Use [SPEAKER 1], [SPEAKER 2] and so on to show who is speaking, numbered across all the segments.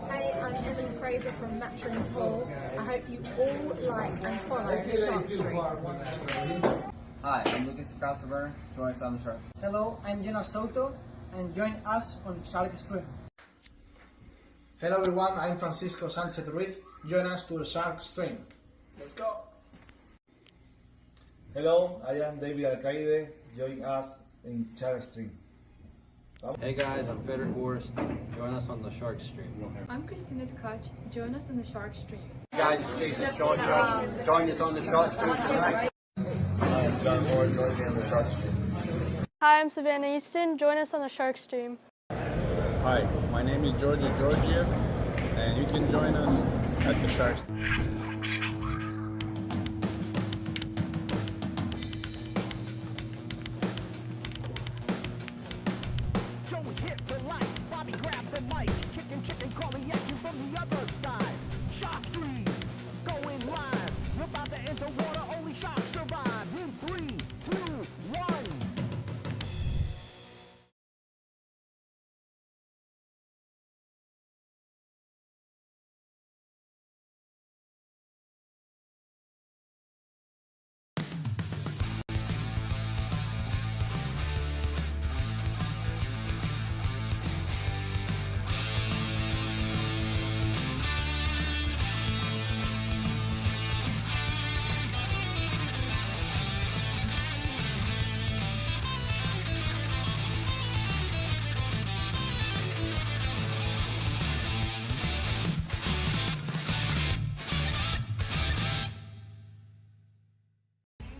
[SPEAKER 1] Hey, I'm Emily Fraser from Matchroom Pool. I hope you all like and follow Shark Street.
[SPEAKER 2] Hi, I'm Lukas Fracaso-Verner. Join us on the Shark.
[SPEAKER 3] Hello, I'm Salotto, and join us on Shark Stream.
[SPEAKER 4] Hello everyone, I'm Francisco Sanchez Ruiz. Join us to the Shark Stream. Let's go!
[SPEAKER 5] Hello, I am David Alcaide. Join us in Shark Stream.
[SPEAKER 6] Hey guys, I'm Federic Horst. Join us on the Shark Stream.
[SPEAKER 7] I'm Christina Tkach. Join us on the Shark Stream.
[SPEAKER 6] Hey guys, it's Jason Shaw here. Join us on the Shark Stream tonight.
[SPEAKER 5] I am John Moore. Join me on the Shark Stream.
[SPEAKER 8] Hi, I'm Savannah Easton. Join us on the Shark Stream.
[SPEAKER 9] Hi, my name is Georgia Georgiev, and you can join us at the Shark Stream.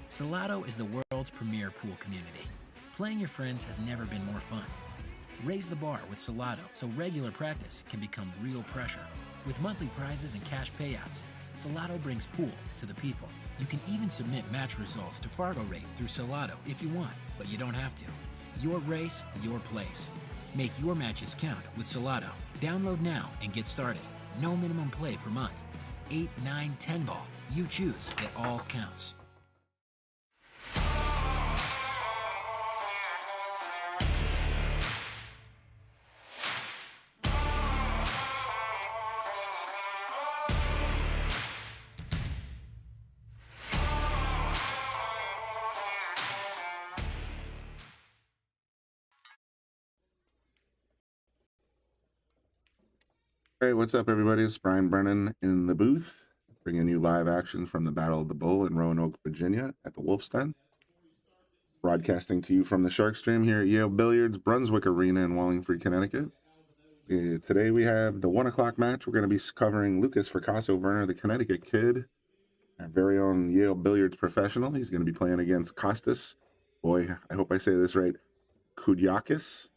[SPEAKER 10] Salotto is the world's premier pool community. Playing your friends has never been more fun. Raise the bar with Salotto so regular practice can become real pressure. With monthly prizes and cash payouts, Salotto brings pool to the people. You can even submit match results to Fargo Rate through Salotto if you want, but you don't have to. Your race, your place. Make your matches count with Salotto. Download now and get started. No minimum play per month. 8, 9, 10 ball. You choose. It all counts.
[SPEAKER 11] All right, what's up, everybody? It's Brian Brennan in the booth, bringing you live action from the Battle of the Bull in Roanoke, Virginia, at the Wolf's Den. Broadcasting to you from the Shark Stream here at Yale Billiards, Brunswick Arena in Wallingford, Connecticut. Today we have the 1 o'clock match. We're going to be covering Lukas Fracaso-Verner, the Connecticut kid, our very own Yale Billiards professional. He's going to be playing against Kostas, boy, I hope I say this right, Koukiadakis.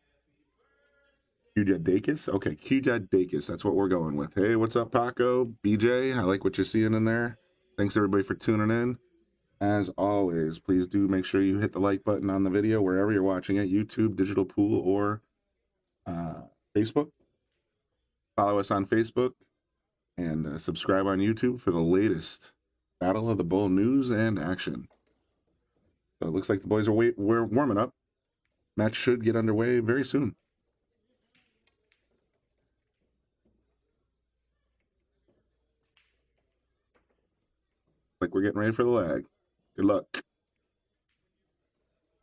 [SPEAKER 11] Koukiadakis? Okay, Koukiadakis. That's what we're going with. Hey, what's up, Paco? BJ, I like what you're seeing in there. Thanks, everybody, for tuning in. As always, please do make sure you hit the like button on the video wherever you're watching it, YouTube, Digital Pool, or Facebook. Follow us on Facebook and subscribe on YouTube for the latest Battle of the Bull news and action. So it looks like the boys are we're warming up. Match should get underway very soon. Like we're getting ready for the lag. Good luck.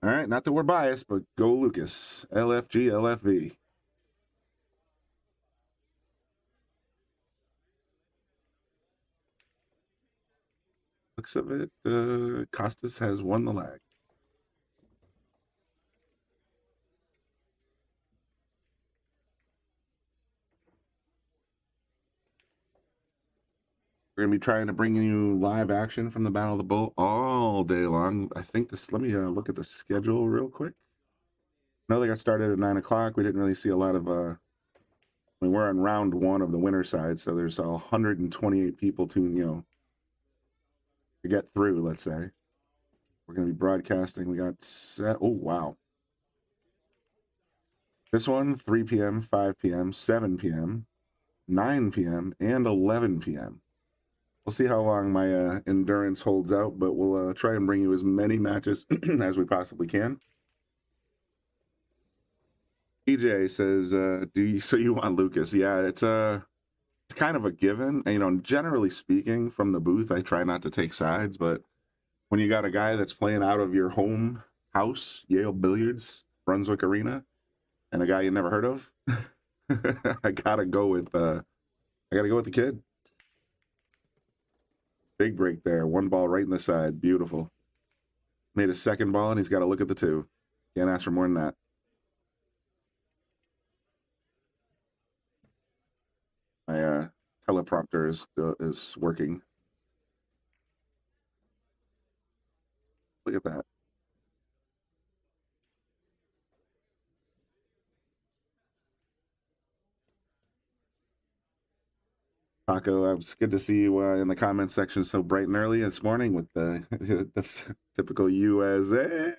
[SPEAKER 11] All right, not that we're biased, but go Lukas. LFG, LFV. Looks of it, Kostas has won the lag. We're going to be trying to bring you live action from the Battle of the Bull all day long. I think this, let me look at the schedule real quick. I know they got started at 9 o'clock. We didn't really see a lot of, I mean, we're on round 1 of the winner side, so there's 128 people to get through, let's say. We're going to be broadcasting. We got oh, wow. This one, 3 p.m., 5 p.m., 7 p.m., 9 p.m., and 11 p.m. We'll see how long my endurance holds out, but we'll try and bring you as many matches as we possibly can. EJ says, so you want Lucas? Yeah, it's kind of a given. And, you know, generally speaking, from the booth, I try not to take sides, but when you got a guy that's playing out of your home house, Yale Billiards, Brunswick Arena, and a guy you never heard of, I gotta go with the kid. Big break there. One ball right in the side. Beautiful. Made a second ball, and he's got to look at the two. Can't ask for more than that. My teleprompter is working. Look at that. Paco, it's good to see you in the comments section so bright and early this morning with the, the typical USA.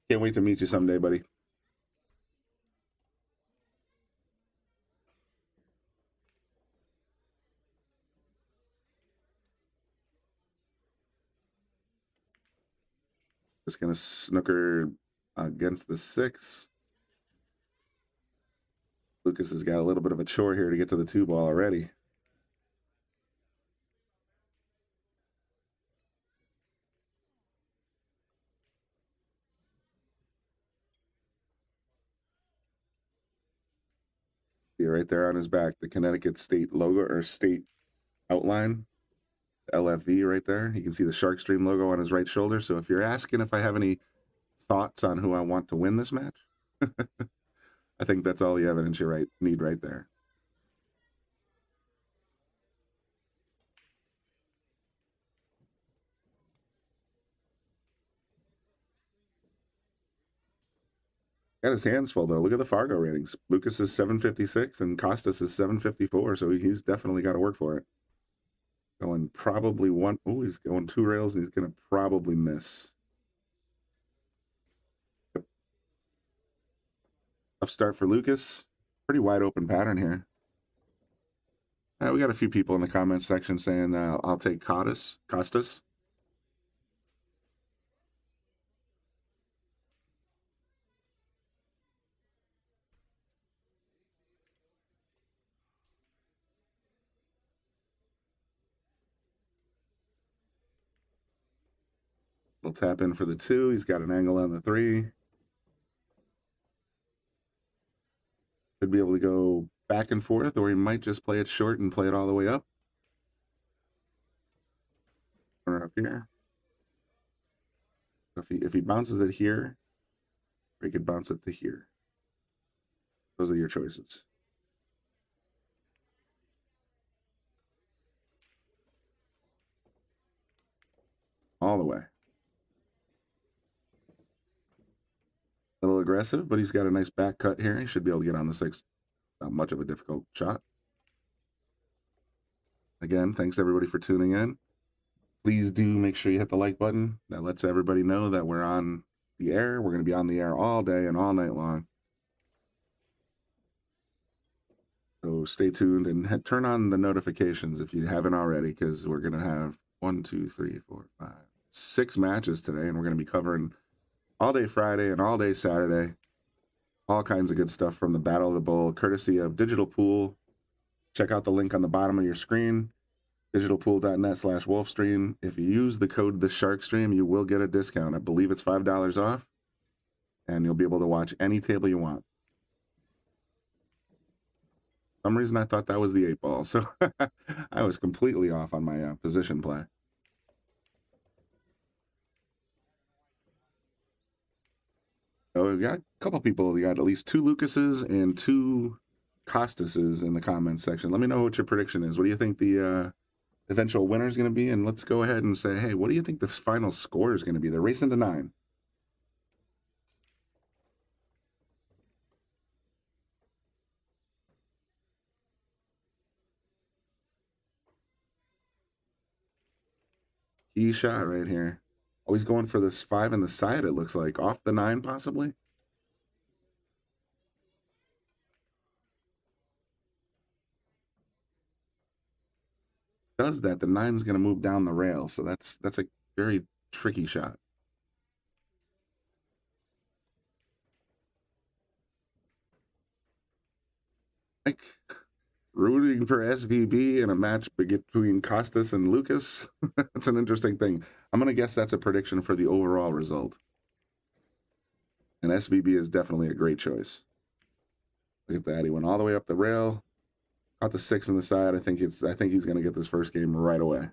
[SPEAKER 11] Can't wait to meet you someday, buddy. Just going to snooker against the 6. Lucas has got a little bit of a chore here to get to the 2 ball already. See right there on his back, the Connecticut State logo or state outline, LFV right there. You can see the Shark Stream logo on his right shoulder. So if you're asking if I have any thoughts on who I want to win this match, I think that's all the evidence you need right there. Got his hands full, though. Look at the Fargo ratings. Lucas is 756 and Kostas is 754, so he's definitely got to work for it. Going probably one. Oh, he's going 2 rails, and he's going to probably miss. Yep. Tough start for Lucas. Pretty wide open pattern here. We got a few people in the comments section saying, I'll take Kostas. We'll tap in for the 2. He's got an angle on the 3. Could be able to go back and forth, or he might just play it short and play it all the way up. Or up here. If he bounces it here, or he could bounce it to here. Those are your choices. All the way. A little aggressive, but he's got a nice back cut here. He should be able to get on the 6. Not much of a difficult shot. Again, thanks everybody for tuning in. Please do make sure you hit the like button. That lets everybody know that we're on the air. We're going to be on the air all day and all night long. So stay tuned and turn on the notifications if you haven't already, because we're going to have 1, 2, 3, 4, 5, 6 matches today, and we're going to be covering all day Friday and all day Saturday. All kinds of good stuff from the Battle of the Bull, courtesy of Digital Pool. Check out the link on the bottom of your screen, digitalpool.net/Wolfstream. If you use the code TheSharkStream, you will get a discount. I believe it's $5 off, and you'll be able to watch any table you want. For some reason, I thought that was the 8 ball, so I was completely off on my position play. So we've got a couple people. We got at least 2 Lucases and 2 Kostases in the comments section. Let me know what your prediction is. What do you think the eventual winner is going to be? And let's go ahead and say, hey, what do you think the final score is going to be? They're racing to 9. Key shot right here. Always going for this 5 in the side, it looks like. Off the 9, possibly. Does that, the 9's going to move down the rail. So that's a very tricky shot. Mike, rooting for SVB in a match between Kostas and Lukas. That's an interesting thing. I'm going to guess that's a prediction for the overall result. And SVB is definitely a great choice. Look at that. He went all the way up the rail. Caught the 6 on the side. I think he's going to get this first game right away.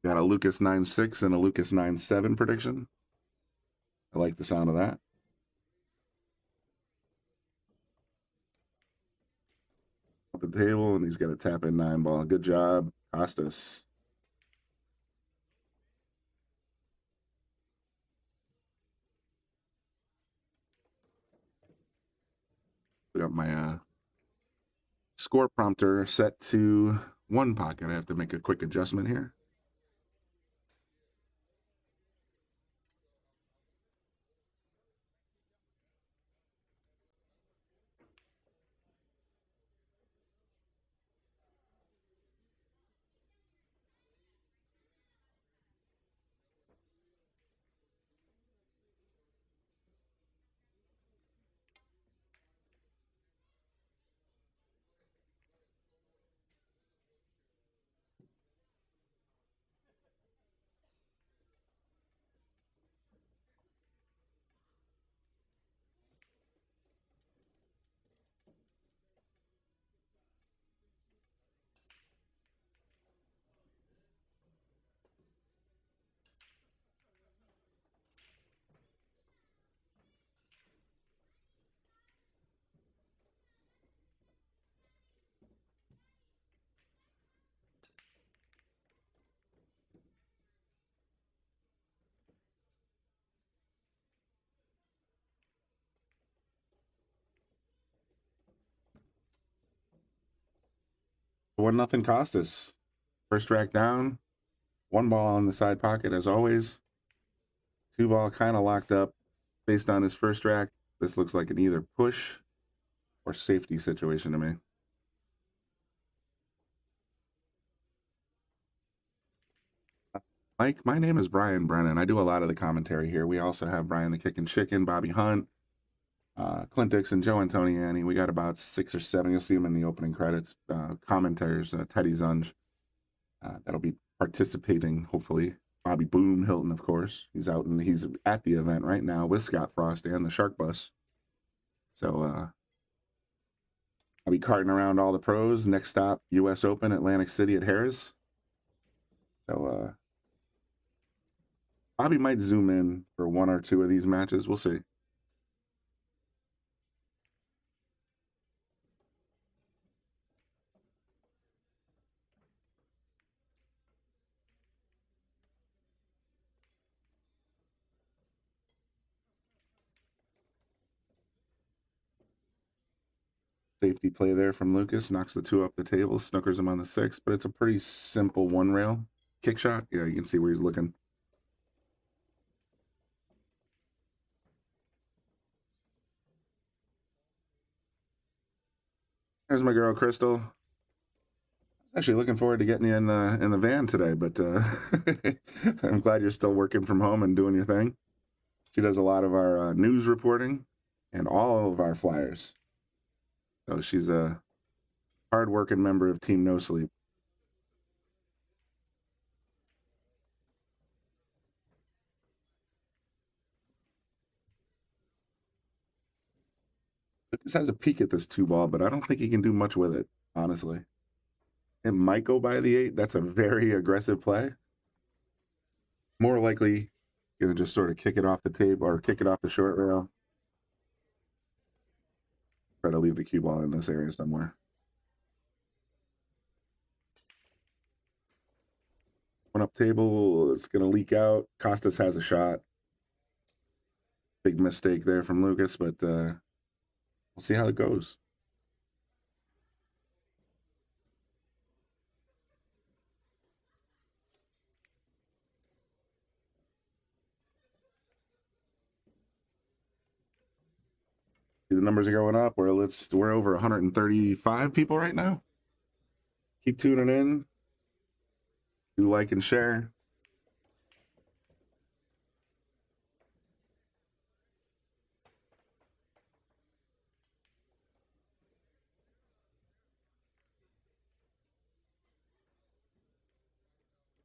[SPEAKER 11] Got a Lukas 9-6 and a Lukas 9-7 prediction. I like the sound of that. Up the table, and he's got a tap in 9 ball. Good job, Kostas. We got my score prompter set to 1 pocket. I have to make a quick adjustment here. One nothing Kostas. First rack down. 1 ball on the side pocket as always. 2 ball kind of locked up based on his first rack. This looks like an either push or safety situation to me. Mike, my name is Brian Brennan. I do a lot of the commentary here. We also have Brian the Kickin' Chicken, Bobby Hunt, Clint Dixon, Joe Antoniani. We got about 6 or 7. You'll see them in the opening credits. Commenters, Teddy Zunge. That'll be participating, hopefully. Bobby Boom Hilton, of course. He's at the event right now with Scott Frost and the Shark Bus. So I'll be carting around all the pros. Next stop, U.S. Open, Atlantic City at Harrah's. So Bobby might zoom in for 1 or 2 of these matches. We'll see. Safety play there from Lukas. Knocks the 2 off the table. Snookers him on the 6. But it's a pretty simple 1 rail kick shot. Yeah, you can see where he's looking. There's my girl, Crystal. I was actually looking forward to getting you in the van today, but I'm glad you're still working from home and doing your thing. She does a lot of our news reporting and all of our flyers. So she's a hard-working member of Team No Sleep. Lucas has a peek at this 2 ball, but I don't think he can do much with it, honestly. It might go by the 8. That's a very aggressive play. More likely, going to just sort of kick it off the table or kick it off the short rail. Try to leave the cue ball in this area somewhere. One up table, it's going to leak out. Kostas has a shot. Big mistake there from Lukas, but we'll see how it goes. The numbers are going up. We're over 135 people right now. Keep tuning in. Do like and share.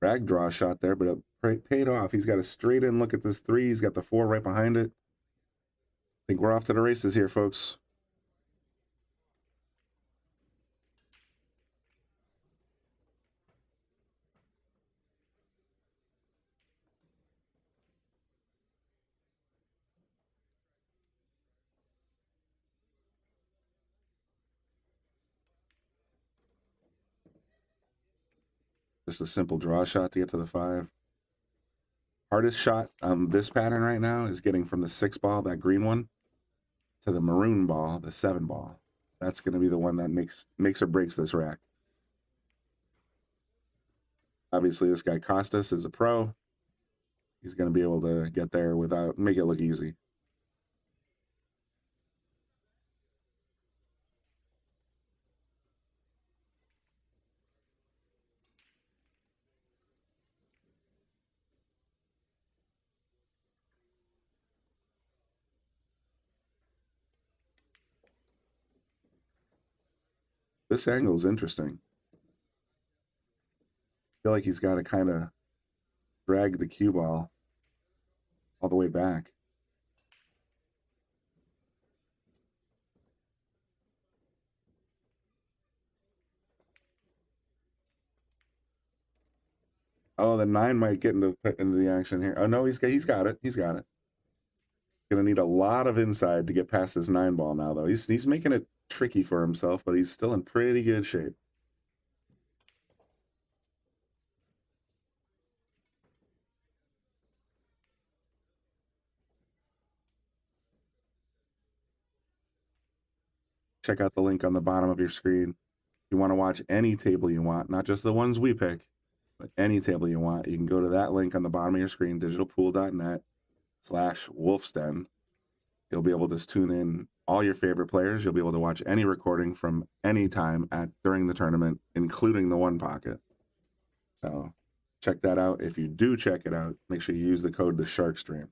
[SPEAKER 11] Drag draw shot there, but it paid off. He's got a straight in look at this 3. He's got the 4 right behind it. I think we're off to the races here, folks. Just a simple draw shot to get to the 5. Hardest shot on this pattern right now is getting from the 6 ball, that green one, to the maroon ball, the 7 ball. That's going to be the one that makes or breaks this rack. Obviously, this guy Kostas is a pro. He's going to be able to get there without make it look easy. This angle is interesting. I feel like he's got to kind of drag the cue ball all the way back. Oh, the 9 might get into the action here. Oh no, he's got it. He's got it. Gonna need a lot of inside to get past this 9 ball now, though. He's making it tricky for himself, but he's still in pretty good shape. Check out the link on the bottom of your screen. If you want to watch any table you want, not just the ones we pick, but any table you want, you can go to that link on the bottom of your screen, digitalpool.net/wolfsden. You'll be able to tune in all your favorite players. You'll be able to watch any recording from any time during the tournament, including the one pocket. So check that out. If you do check it out, make sure you use the code TheSharkStream.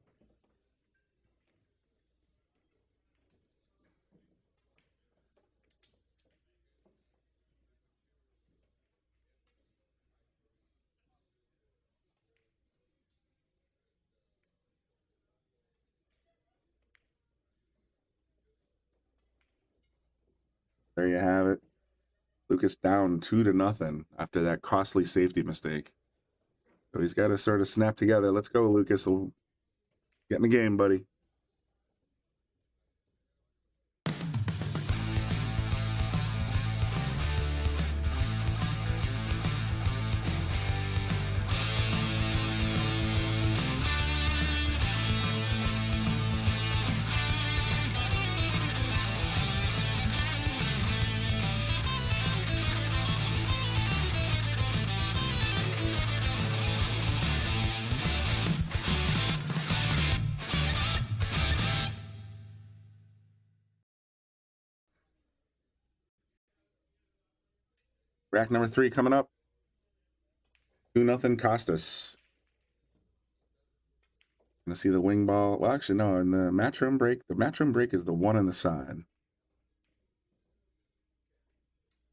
[SPEAKER 11] There you have it. Lukas down 2-0 after that costly safety mistake. So he's got to sort of snap together. Let's go, Lukas. Get in the game, buddy. Rack number 3 coming up. 2-0 Kostas. Gonna see the wing ball. Well, actually, no, in the match room break. The match room break is the 1 on the side.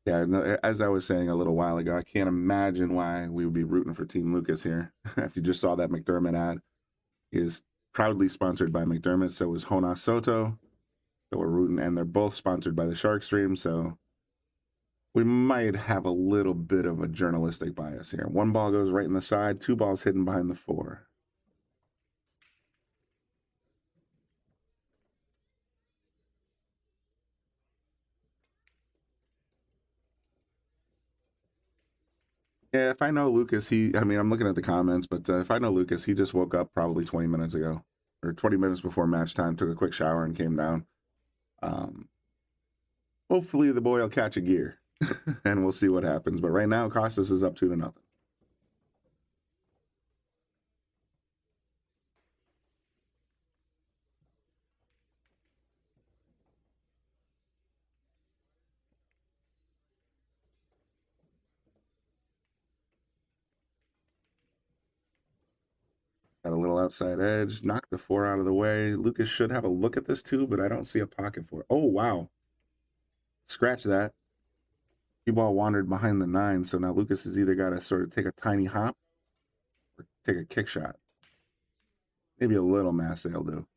[SPEAKER 11] Yeah, no, as I was saying a little while ago, I can't imagine why we would be rooting for Team Lukas here. If you just saw that McDermott ad, he is proudly sponsored by McDermott. So is Jonas Soto. So we're rooting, and they're both sponsored by the SharkStream. So we might have a little bit of a journalistic bias here. 1 ball goes right in the side, 2 balls hidden behind the 4. Yeah, if I know Lukas, I mean, I'm looking at the comments, but if I know Lukas, he just woke up probably 20 minutes ago, or 20 minutes before match time, took a quick shower and came down. Hopefully the boy will catch a gear, and we'll see what happens. But right now, Kostas is up 2-0. Got a little outside edge. Knock the 4 out of the way. Lukas should have a look at this too, but I don't see a pocket for it. Oh, wow. Scratch that. Cue ball wandered behind the 9, so now Lukas has either got to sort of take a tiny hop or take a kick shot. Maybe a little masse will do.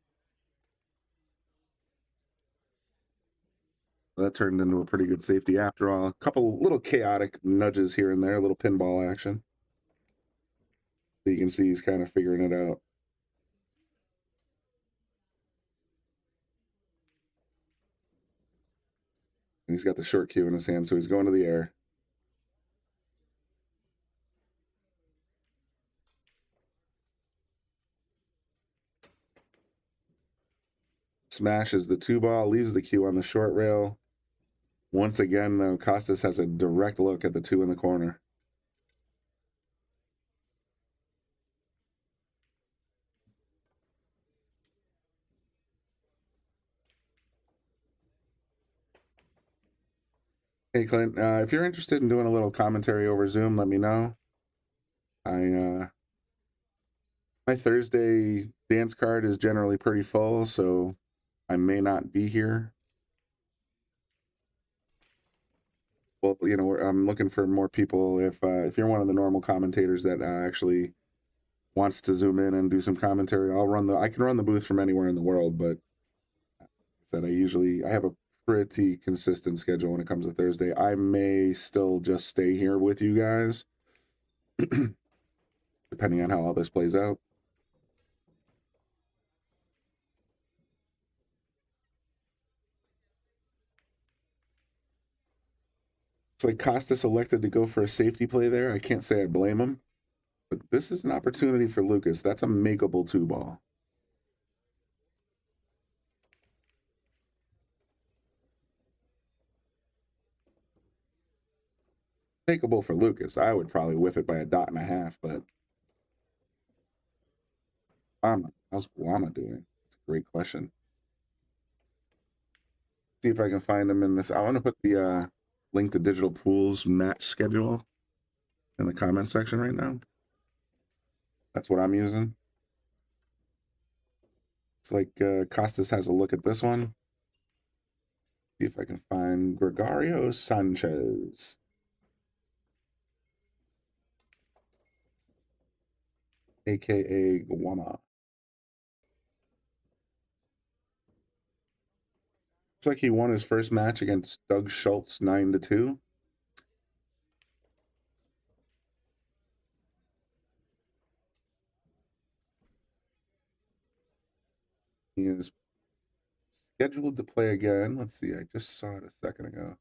[SPEAKER 11] That turned into a pretty good safety after all. A couple little chaotic nudges here and there, a little pinball action. So you can see he's kind of figuring it out. And he's got the short cue in his hand, so he's going to the air. Smashes the 2 ball, leaves the cue on the short rail. Once again, though, Kostas has a direct look at the 2 in the corner. Hey, Clint, if you're interested in doing a little commentary over Zoom, let me know. My Thursday dance card is generally pretty full, so I may not be here. Well, you know, I'm looking for more people. If you're one of the normal commentators that actually wants to zoom in and do some commentary, I can run the booth from anywhere in the world, but like I said, I have a pretty consistent schedule when it comes to Thursday. I may still just stay here with you guys, depending on how all this plays out. It's like Kostas elected to go for a safety play there. I can't say I blame him, but this is an opportunity for Lukas. That's a makeable 2 ball. Makeable for Lukas. I would probably whiff it by a dot and a half, but how's Guama doing? That's a great question. See if I can find him in this. I want to put the link to Digital Pool's match schedule in the comment section right now. That's what I'm using. It's like Kostas has a look at this one. See if I can find Gregorio Sanchez. AKA Guama. Looks like he won his first match against Doug Schultz 9-2. He is scheduled to play again. Let's see, I just saw it a second ago.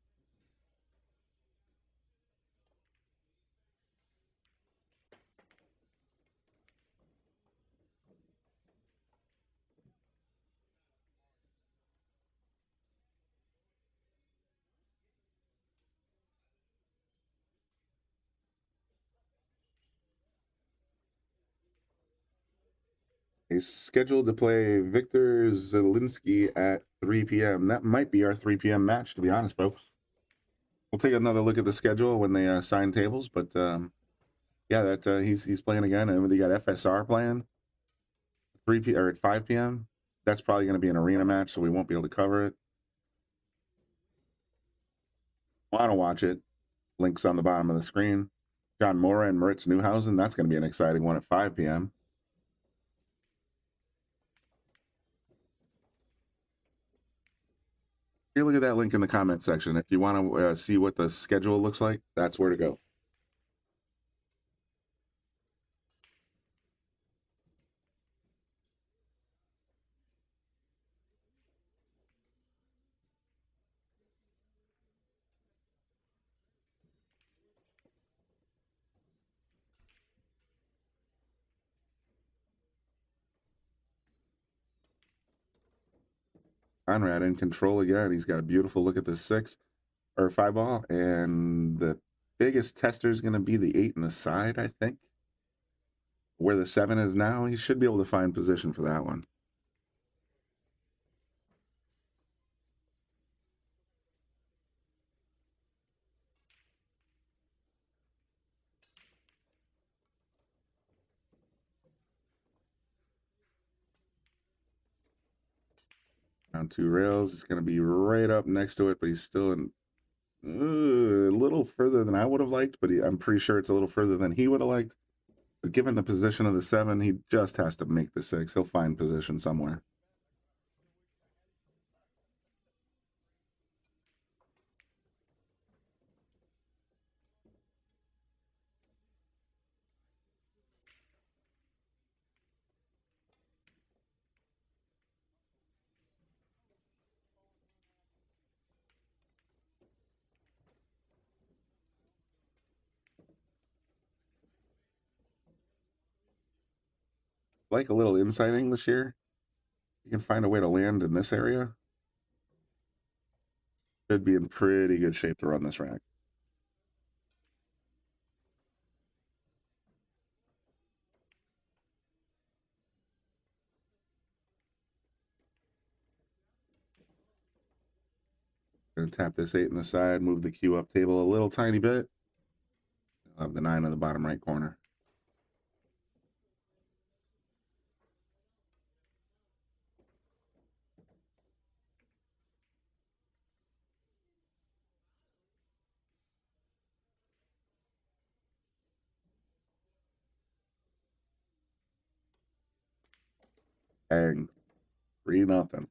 [SPEAKER 11] He's scheduled to play Victor Zielinski at 3 p.m. That might be our 3 p.m. match, to be honest, folks. We'll take another look at the schedule when they sign tables, but yeah, he's playing again, and they got FSR playing 3 p or at 5 p.m. That's probably going to be an arena match, so we won't be able to cover it. Want to watch it? Links on the bottom of the screen. John Mora and Moritz Neuhausen. That's going to be an exciting one at 5 p.m. Here, look at that link in the comment section. If you want to see what the schedule looks like, that's where to go. Conrad in control again. He's got a beautiful look at the 6 or 5 ball, and the biggest tester is going to be the 8 in the side, I think. Where the 7 is now, he should be able to find position for that one. Down 2 rails. It's going to be right up next to it, but he's still in a little further than I would have liked, but I'm pretty sure it's a little further than he would have liked. But given the position of the 7, he just has to make the 6. He'll find position somewhere. Like a little inside English here. You can find a way to land in this area. Should be in pretty good shape to run this rack. Gonna tap this 8 in the side, move the cue up table a little tiny bit. I'll have the 9 in the bottom right corner. Bang. 3-0.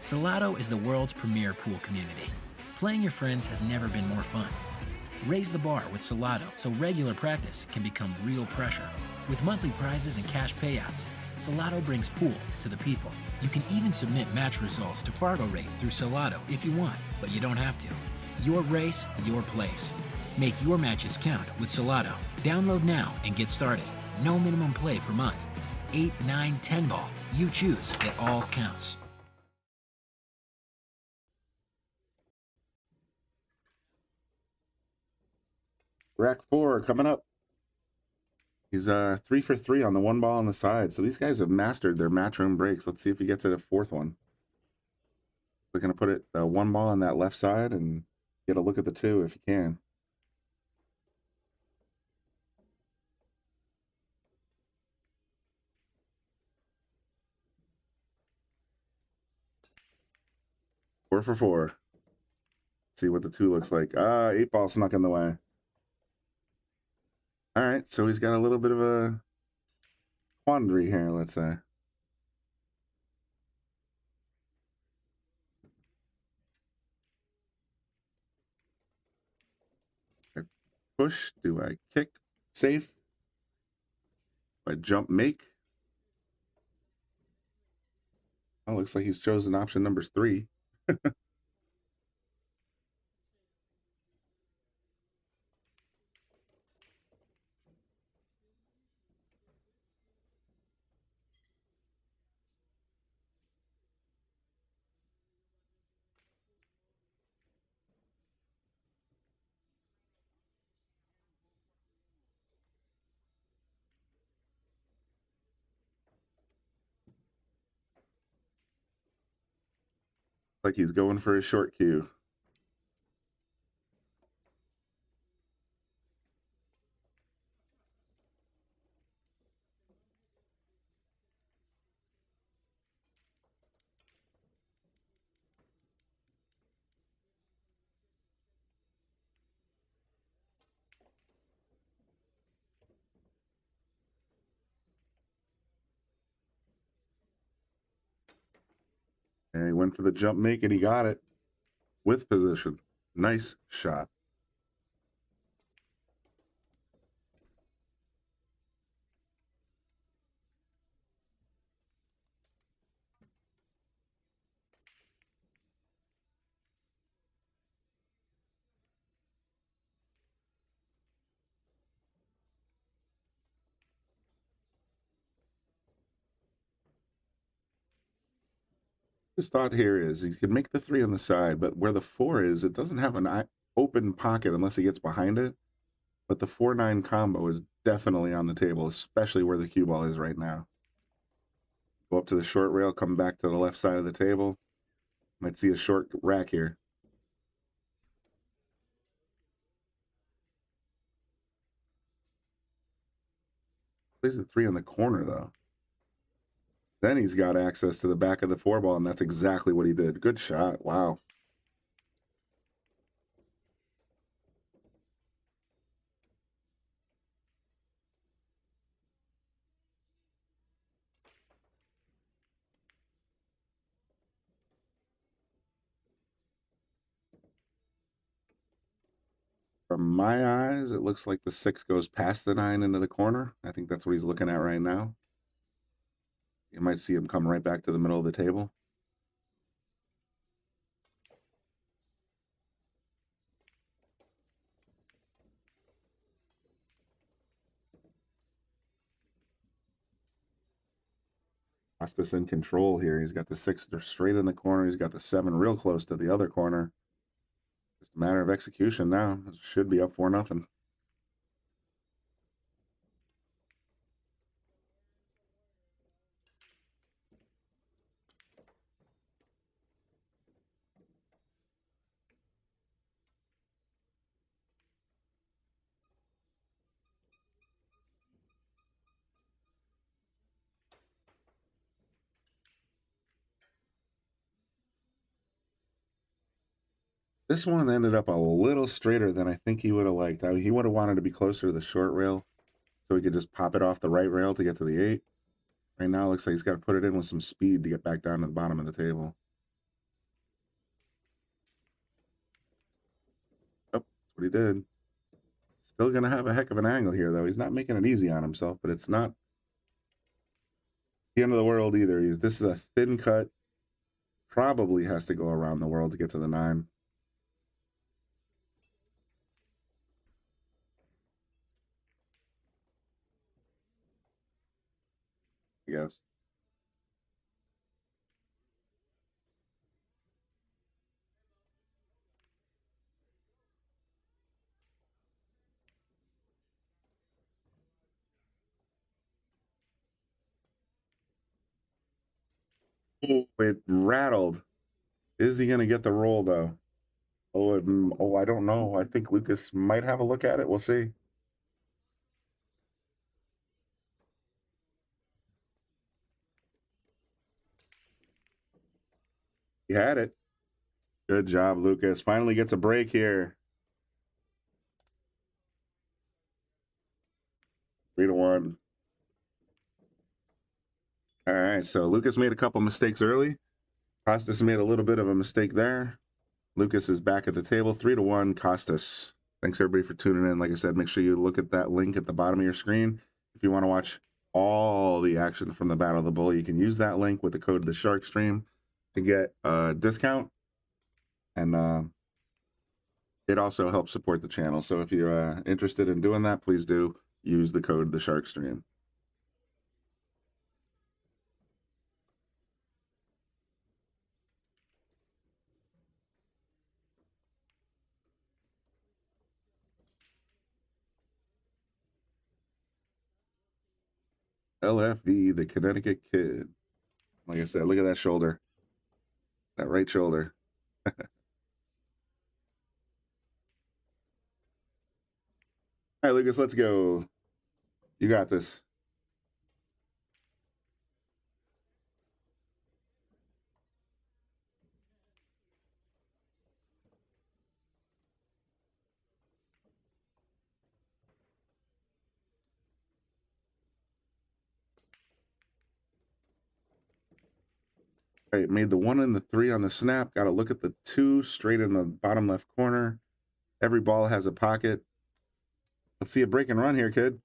[SPEAKER 10] Salotto is the world's premier pool community. Playing your friends has never been more fun. Raise the bar with Salotto so regular practice can become real pressure. With monthly prizes and cash payouts, Salotto brings pool to the people. You can even submit match results to Fargo Rate through Salotto if you want, but you don't have to. Your race, your place. Make your matches count with Salotto. Download now and get started. No minimum play per month. 8, 9, 10 ball. You choose. It all counts.
[SPEAKER 11] Rack 4 coming up. He's 3 for 3 on the 1 ball on the side. So these guys have mastered their matchroom breaks. Let's see if he gets it a 4th one. They're going to put it 1 ball on that left side and get a look at the 2 if you can. Four for 4. See what the 2 looks like. 8 ball snuck in the way. All right, so he's got a little bit of a quandary here, let's say. I push, do I kick, safe? Do I jump, make? Oh, looks like he's chosen option number 3. Like he's going for a short cue. And he went for the jump make and he got it with position. Nice shot. His thought here is he can make the 3 on the side, but where the 4 is, it doesn't have an open pocket unless he gets behind it. But the 4-9 combo is definitely on the table, especially where the cue ball is right now. Go up to the short rail, come back to the left side of the table. Might see a short rack here. Plays the 3 on the corner, though. Then he's got access to the back of the 4-ball, and that's exactly what he did. Good shot. Wow. From my eyes, it looks like the 6 goes past the 9 into the corner. I think that's what he's looking at right now. You might see him come right back to the middle of the table. Kostas in control here. He's got the 6 straight in the corner. He's got the 7 real close to the other corner. Just a matter of execution now. It should be up 4-0. This one ended up a little straighter than I think he would have liked. He would have wanted to be closer to the short rail so he could just pop it off the right rail to get to the 8. Right now, it looks like he's got to put it in with some speed to get back down to the bottom of the table. Oh, that's what he did. Still going to have a heck of an angle here, though. He's not making it easy on himself, but it's not the end of the world either. This is a thin cut. Probably has to go around the world to get to the 9. I guess. Oh, it rattled. Is he going to get the roll, though? Oh, I don't know. I think Lukas might have a look at it. We'll see. He had it. Good job, Lukas. Finally gets a break here. 3-1. All right, so Lukas made a couple mistakes early. Kostas made a little bit of a mistake there. Lukas is back at the table, 3-1, Kostas. Thanks, everybody, for tuning in. Like I said, make sure you look at that link at the bottom of your screen. If you want to watch all the action from the Battle of the Bull, you can use that link with the code The Shark Stream to get a discount. And it also helps support the channel. So if you're interested in doing that, please do use the code The Shark Stream. LFV, the Connecticut Kid. Like I said, look at that shoulder. That right shoulder. All right, Lukas, let's go. You got this. All right, made the 1 and the 3 on the snap. Got to look at the 2 straight in the bottom left corner. Every ball has a pocket. Let's see a break and run here, kid.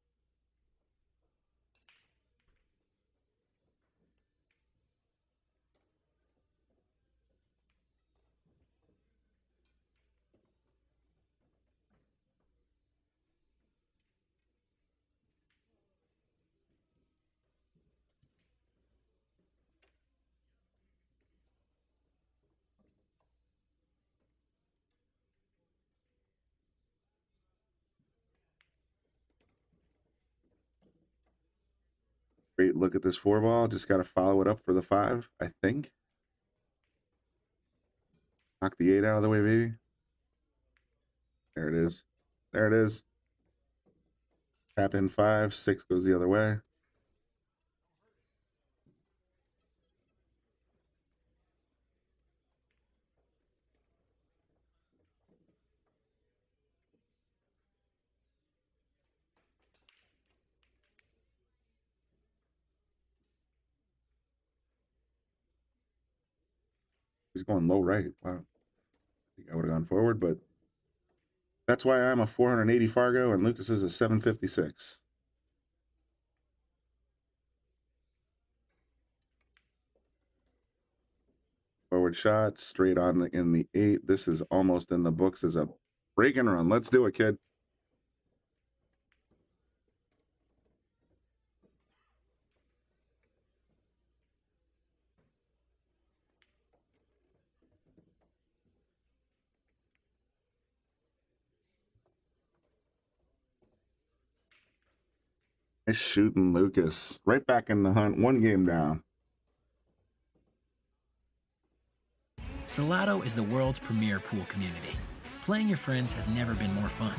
[SPEAKER 11] Great look at this 4 ball. Just got to follow it up for the 5, I think. Knock the 8 out of the way, baby. There it is. There it is. Tap in 5, 6 goes the other way. He's going low right. Wow. I think I would have gone forward, but that's why I'm a 480 Fargo and Lucas is a 756. Forward shot, straight on in the 8. This is almost in the books as a break and run. Let's do it, kid. Nice shooting, Lucas. Right back in the hunt, 1 game down.
[SPEAKER 10] Salotto is the world's premier pool community. Playing your friends has never been more fun.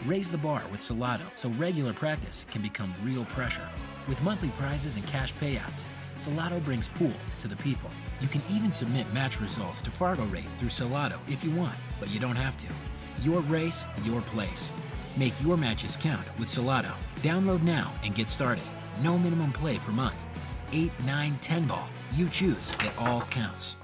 [SPEAKER 10] Raise the bar with Salotto so regular practice can become real pressure. With monthly prizes and cash payouts, Salotto brings pool to the people. You can even submit match results to Fargo Rate through Salotto if you want, but you don't have to. Your race, your place. Make your matches count with Salotto. Download now and get started. No minimum play per month. 8, 9, 10 ball. You choose. It all counts.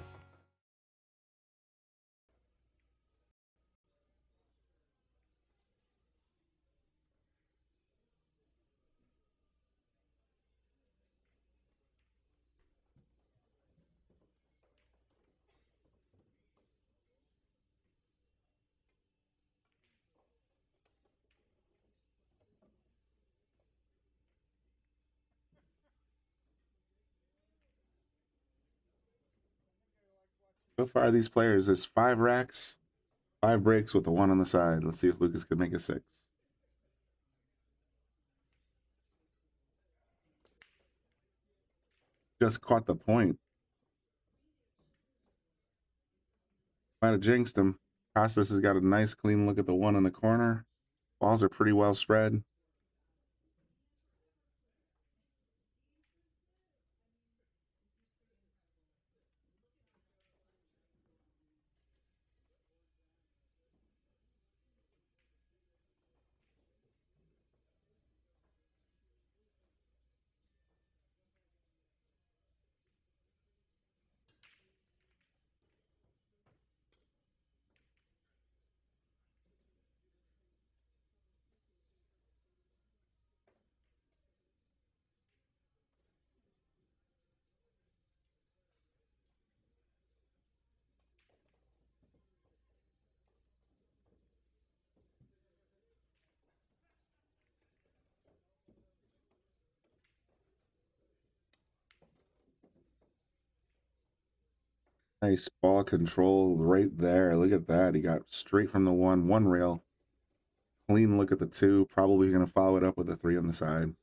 [SPEAKER 11] So far, these players, there's 5 racks, 5 breaks with a 1 on the side. Let's see if Lucas could make a 6. Just caught the point. Might have jinxed him. Kostas has got a nice clean look at the 1 in the corner. Balls are pretty well spread. Nice ball control right there. Look at that. He got straight from the 1 rail. Clean look at the 2. Probably going to follow it up with a 3 on the side.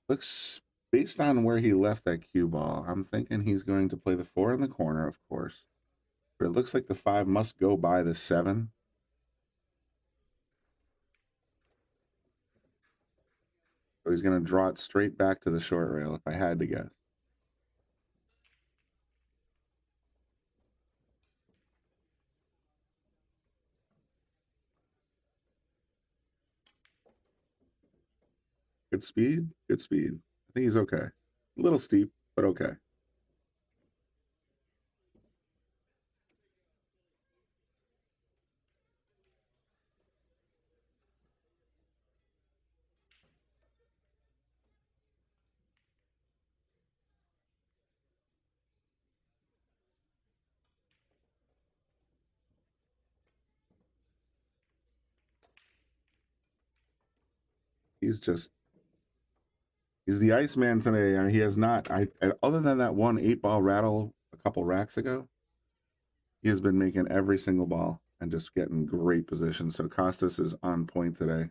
[SPEAKER 11] Looks, based on where he left that cue ball, I'm thinking he's going to play the 4 in the corner, of course. But it looks like the 5 must go by the 7. So he's going to draw it straight back to the short rail, if I had to guess. Good speed, good speed. I think he's okay. A little steep, but okay. He's just, he's the Iceman today. I mean, he has not, other than that one 8-ball rattle a couple racks ago, He has been making every single ball and just getting great position. So Kostas is on point today.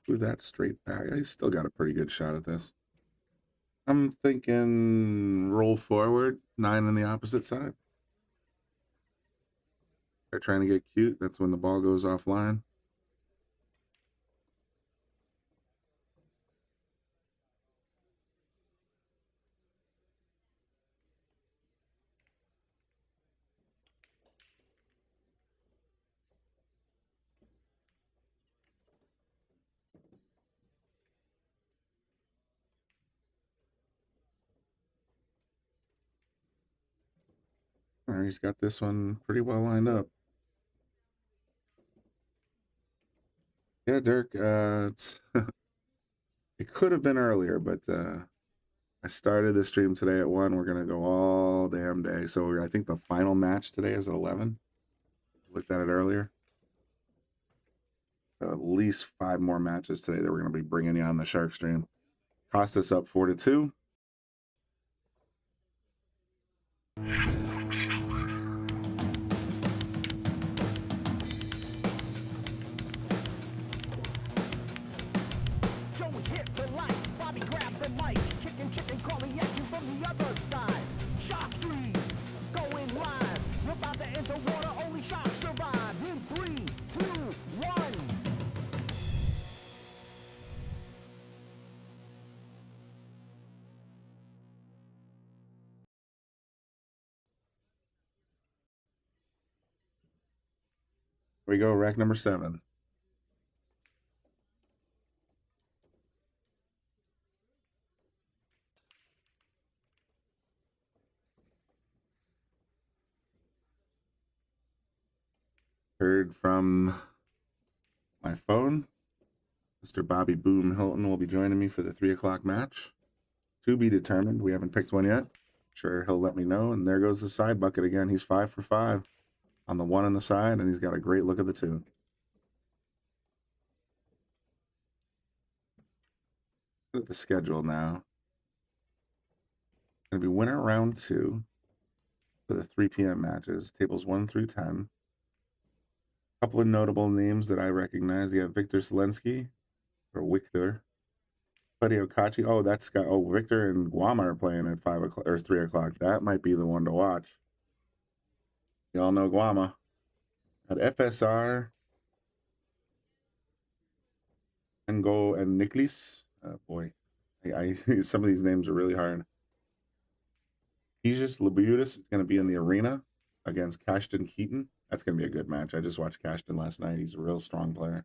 [SPEAKER 11] Threw that straight back. He's still got a pretty good shot at this. I'm thinking roll forward, 9 on the opposite side. They're trying to get cute. That's when the ball goes offline. All right, he's got this one pretty well lined up. Yeah, Dirk, it's it could have been earlier, but I started the stream today at 1. We're gonna go all damn day. So I think the final match today is at 11. Looked at it earlier. At least 5 more matches today that we're gonna be bringing you on the Shark stream. Kostas up 4-2. Here we go, rack number 7. Heard from my phone. Mr. Bobby Boom Hilton will be joining me for the 3 o'clock match. To be determined. We haven't picked one yet. Sure, he'll let me know. And there goes the side bucket again. He's 5 for 5 on the 1 on the side, and he's got a great look at the 2. Look at the schedule now. Going to be winner round 2 for the 3 p.m. matches. Tables 1 through 10. A couple of notable names that I recognize. You have Victor Zelensky, or Victor. Buddy Okachi. Oh, that's got. Oh, Victor and Guama are playing at 5 o'clock or 3 o'clock. That might be the one to watch. Y'all know Guama. At FSR, Ngo and Niklis. Boy, I some of these names are really hard. Aegis Labutis is going to be in the arena against Cashton Keaton. That's going to be a good match. I just watched Cashton last night. He's a real strong player.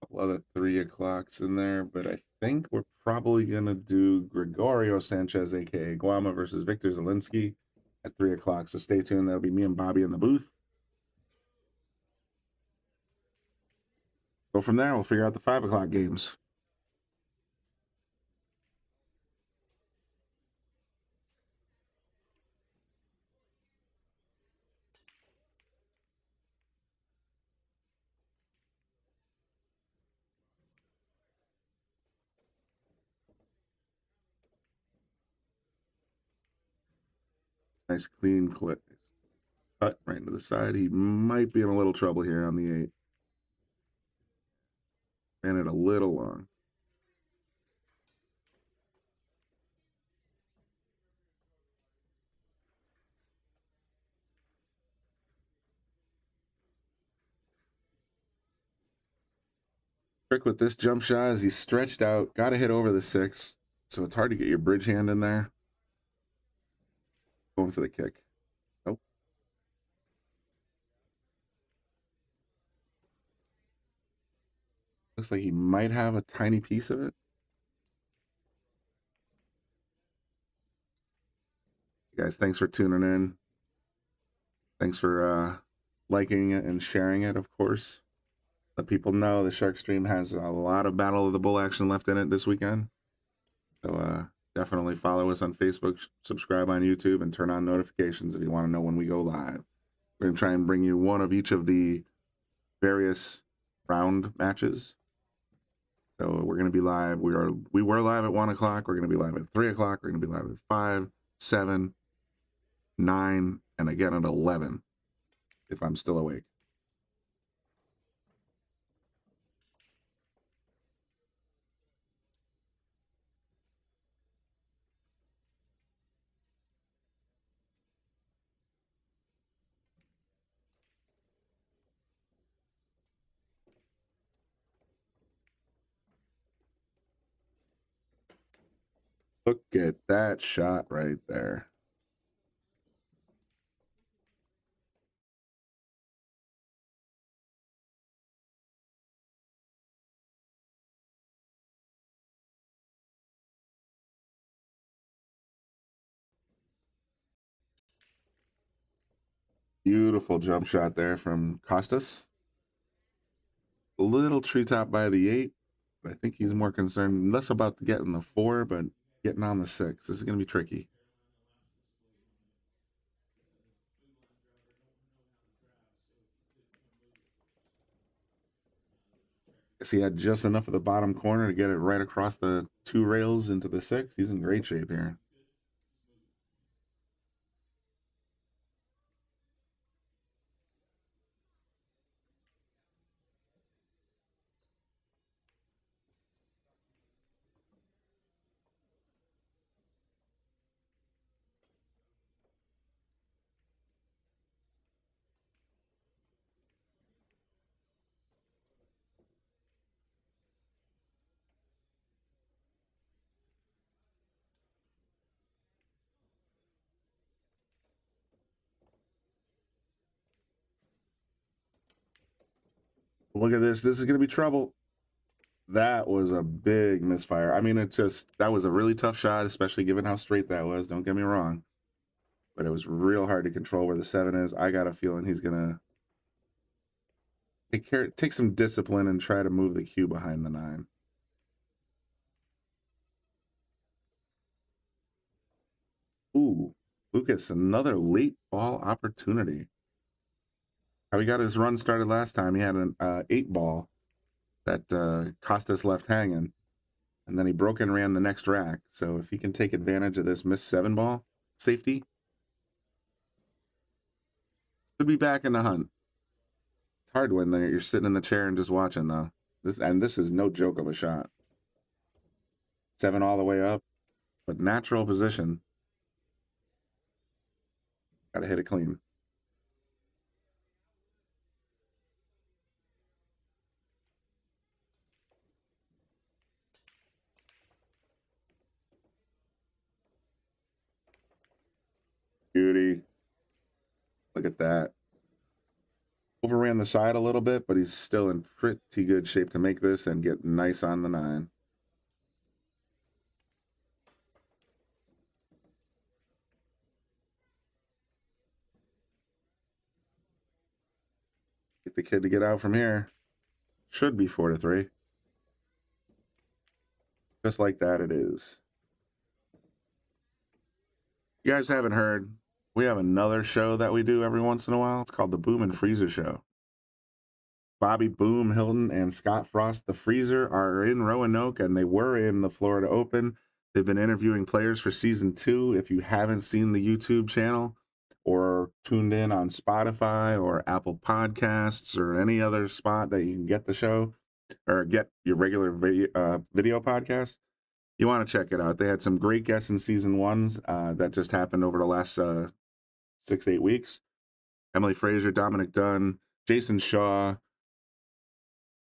[SPEAKER 11] A couple other 3 o'clocks in there, but I think we're probably going to do Gregorio Sanchez, a.k.a. Guama, versus Victor Zelensky at 3 o'clock. So stay tuned. That'll be me and Bobby in the booth. Go from there. We'll figure out the 5 o'clock games. Nice clean clip. Cut right into the side. He might be in a little trouble here on the 8. Ran it a little long. Trick with this jump shot is he's stretched out. Got to hit over the 6. So it's hard to get your bridge hand in there. Going for the kick. Nope. Looks like he might have a tiny piece of it. Guys, thanks for tuning in. Thanks for liking it and sharing it, of course. Let people know the Shark Stream has a lot of Battle of the Bull action left in it this weekend. So definitely follow us on Facebook, subscribe on YouTube, and turn on notifications if you want to know when we go live. We're going to try and bring you one of each of the various round matches. So we're going to be live. We were live at 1 o'clock. We're going to be live at 3 o'clock. We're going to be live at 5, 7, 9, and again at 11 if I'm still awake. Look at that shot right there. Beautiful jump shot there from Kostas. A little treetop by the 8, but I think he's more concerned less about getting the 4, but getting on the 6. This is going to be tricky. Guess he had just enough of the bottom corner to get it right across the 2 rails into the 6. He's in great shape here. Look at this. This is going to be trouble. That was a big misfire. I mean, that was a really tough shot, especially given how straight that was. Don't get me wrong. But it was real hard to control where the 7 is. I got a feeling he's going to take some discipline and try to move the cue behind the 9. Ooh, Lucas, another late ball opportunity. How he got his run started last time, he had an 8 ball that Kostas left hanging, and then he broke and ran the next rack. So if he can take advantage of this missed 7 ball safety, could be back in the hunt. It's hard when you're sitting in the chair and just watching, though. This is no joke of a shot. 7 all the way up, but natural position. Got to hit it clean. Beauty. Look at that. Overran the side a little bit, but he's still in pretty good shape to make this and get nice on the 9. Get the kid to get out from here. Should be 4-3. Just like that it is. You guys haven't heard, we have another show that we do every once in a while. It's called the Boom and Freezer Show. Bobby Boom Hilton and Scott Frost, the Freezer, are in Roanoke, and they were in the Florida Open. They've been interviewing players for season 2. If you haven't seen the YouTube channel or tuned in on Spotify or Apple Podcasts or any other spot that you can get the show or get your regular video podcast, you want to check it out. They had some great guests in season 1s that just happened over the last 6-8 weeks. Emily Fraser, Dominic Dunn, Jason Shaw,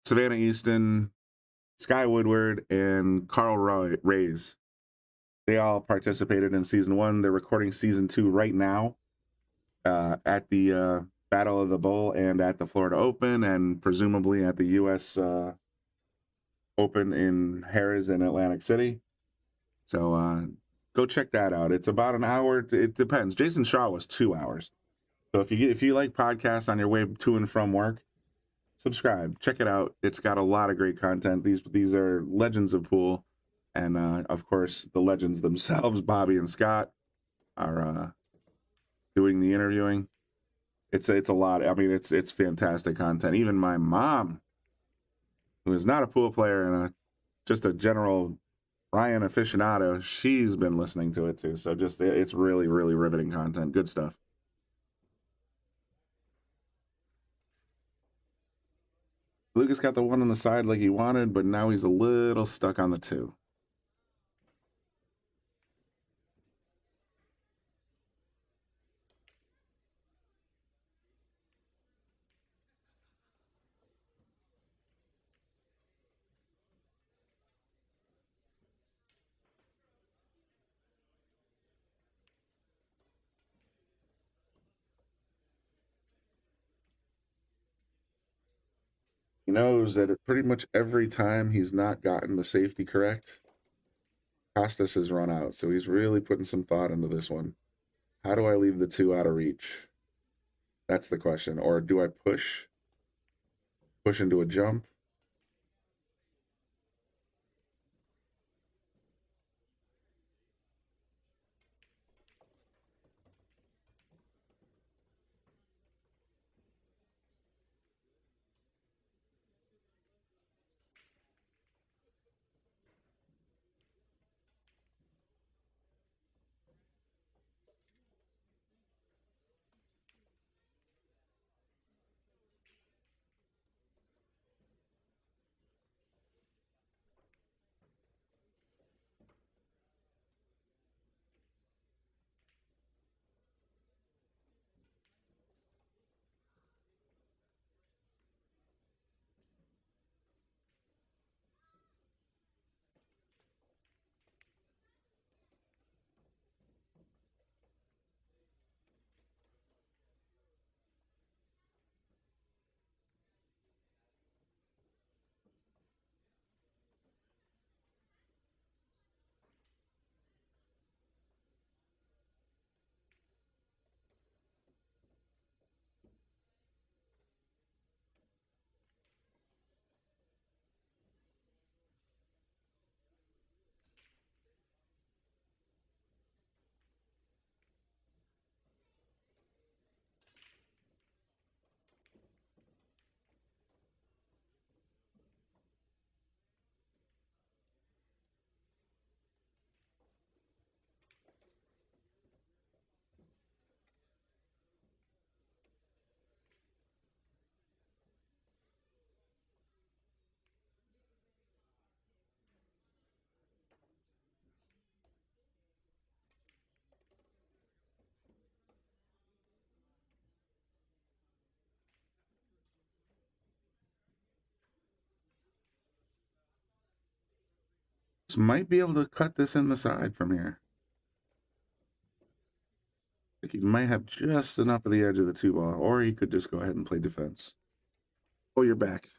[SPEAKER 11] Savannah Easton, Sky Woodward, and Carl Reyes. They all participated in season 1. They're recording season 2 right now at the Battle of the Bull and at the Florida Open, and presumably at the U.S. Open in Harrah's in Atlantic City. So go check that out. It's about an hour. It depends. Jason Shaw was 2 hours. So if you like podcasts on your way to and from work, subscribe. Check it out. It's got a lot of great content. These are legends of pool, and of course the legends themselves, Bobby and Scott, are doing the interviewing. It's a lot. I mean, it's fantastic content. Even my mom, who is not a pool player and just a general Ryan aficionado, she's been listening to it too. So it's really, really riveting content. Good stuff. Lucas got the one on the side like he wanted, but now he's a little stuck on the 2. He knows that pretty much every time he's not gotten the safety correct, Kostas has run out. So he's really putting some thought into this one. How do I leave the 2 out of reach? That's the question. Or do I push into a jump? Might be able to cut this in the side from here. I think he might have just enough of the edge of the 2 ball, or he could just go ahead and play defense. Oh, you're back.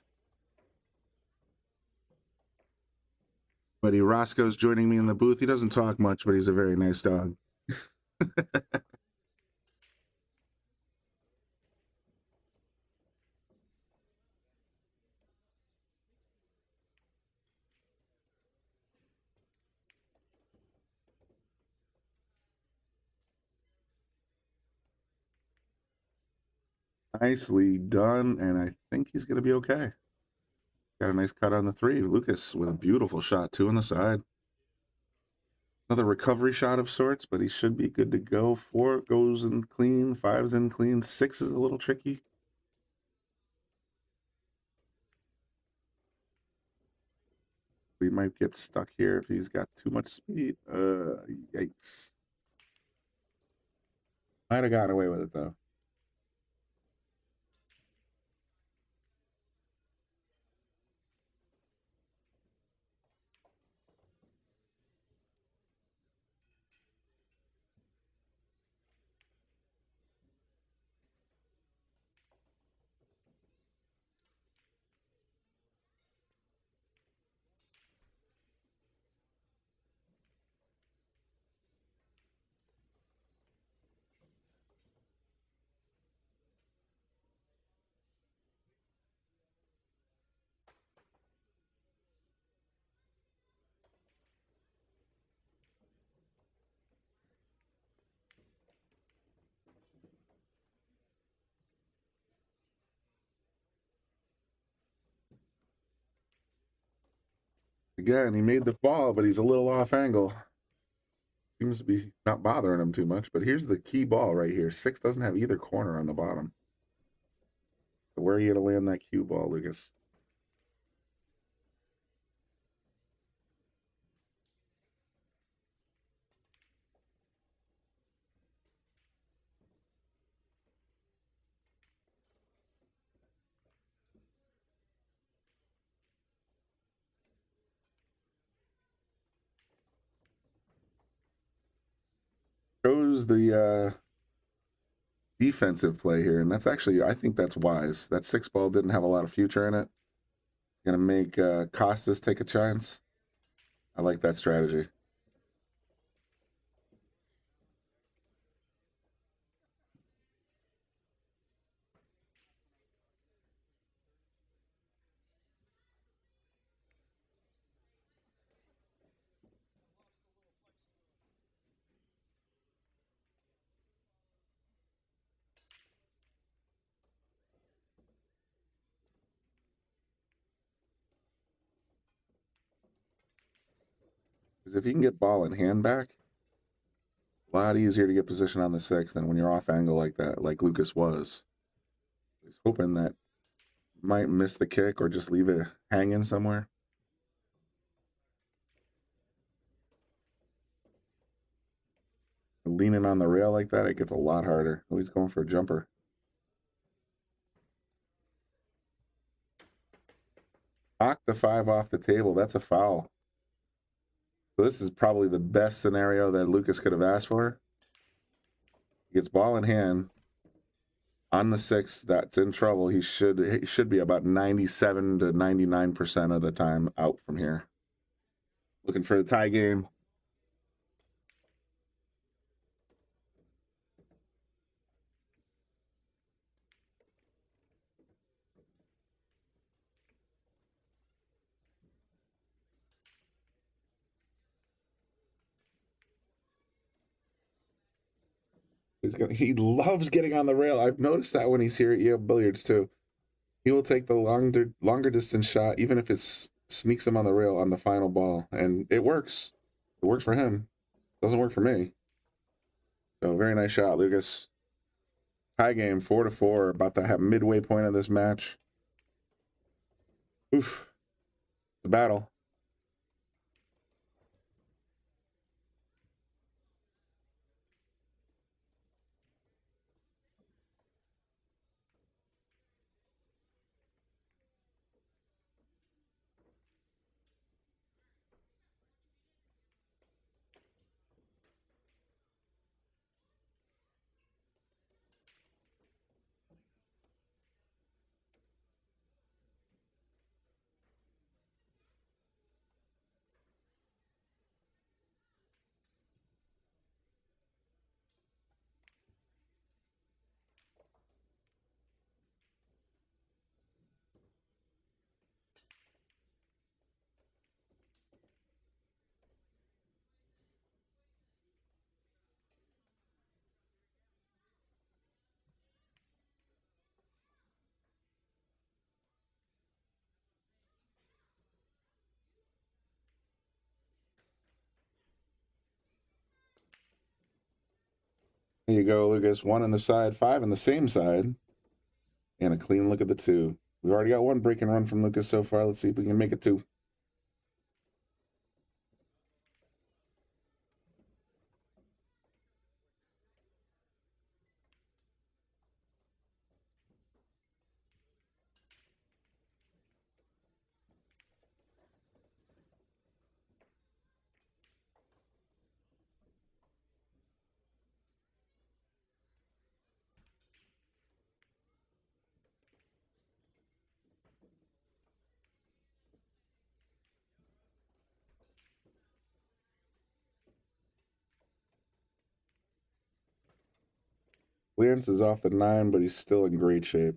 [SPEAKER 11] Buddy Roscoe's joining me in the booth. He doesn't talk much, but he's a very nice dog. Nicely done, and I think he's going to be okay. Got a nice cut on the 3. Lucas with a beautiful shot, 2 on the side. Another recovery shot of sorts, but he should be good to go. 4 goes in clean, 5's in clean, 6 is a little tricky. We might get stuck here if he's got too much speed. Yikes. Might have gotten away with it, though. Again, he made the ball, but he's a little off angle. Seems to be not bothering him too much, but here's the key ball right here. 6 doesn't have either corner on the bottom. So where are you going to land that cue ball, Lucas? Shows the defensive play here, and that's actually, I think that's wise. That 6 ball didn't have a lot of future in it. Going to make Kostas take a chance. I like that strategy. Because if you can get ball in hand back, a lot easier to get position on the 6 than when you're off angle like that, like Lucas was. He's hoping that might miss the kick or just leave it hanging somewhere. Leaning on the rail like that, it gets a lot harder. Oh, he's going for a jumper. Knock the 5 off the table. That's a foul. So this is probably the best scenario that Lucas could have asked for. He gets ball in hand on the 6 that's in trouble. He should be about 97 to 99% of the time out from here. Looking for a tie game. He loves getting on the rail. I've noticed that when he's here at Yale Billiards too. He will take the longer distance shot, even if it sneaks him on the rail on the final ball, and it works. It works for him. Doesn't work for me. So very nice shot, Lucas. Tie game, 4-4. About to have midway point of this match. Oof, the battle. There you go, Lucas. 1 on the side, 5 on the same side. And a clean look at the 2. We've already got 1 break and run from Lucas so far. Let's see if we can make it 2. Lance is off the 9, but he's still in great shape.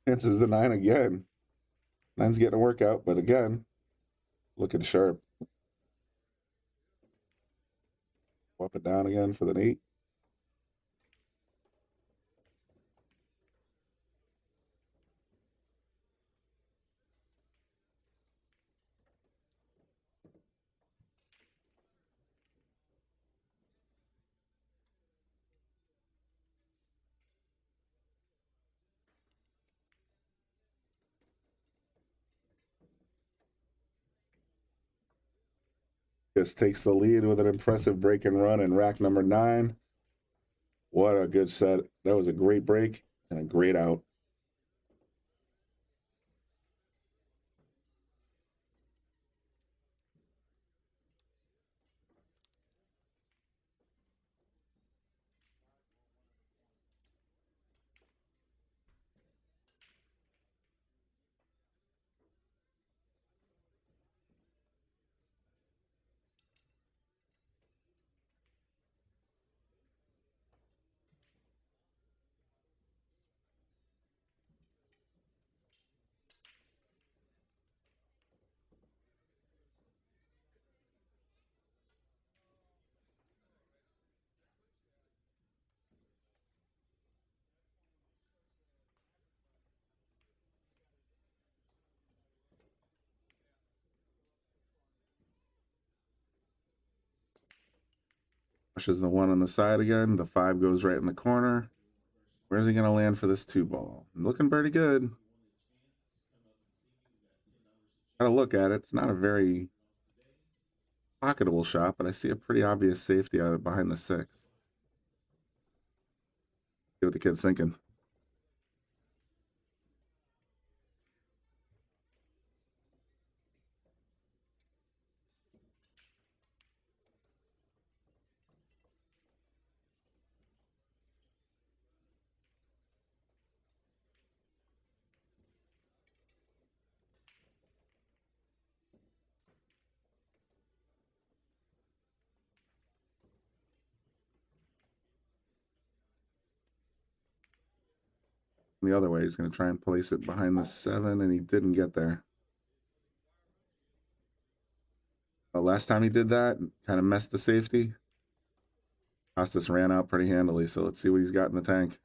[SPEAKER 11] Chances the 9 again. 9's getting a workout, but again, looking sharp. Up and down again for the 8. Just takes the lead with an impressive break and run in rack number 9. What a good set. That was a great break and a great out. Pushes the 1 on the side again. The 5 goes right in the corner. Where's he going to land for this 2 ball? Looking pretty good. Gotta look at it. It's not a very pocketable shot, but I see a pretty obvious safety out of behind the 6. See what the kid's thinking. The other way, he's going to try and place it behind the 7, and he didn't get there. Last time he did that, kind of messed the safety. Kostas ran out pretty handily, so let's see what he's got in the tank.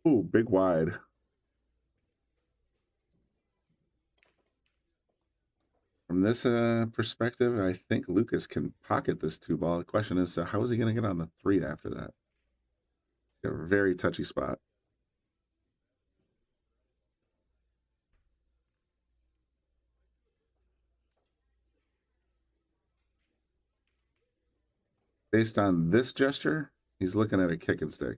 [SPEAKER 11] Ooh, big wide. From this perspective, I think Lukas can pocket this 2 ball. The question is, how is he going to get on the 3 after that? A very touchy spot. Based on this gesture, he's looking at a kick and stick.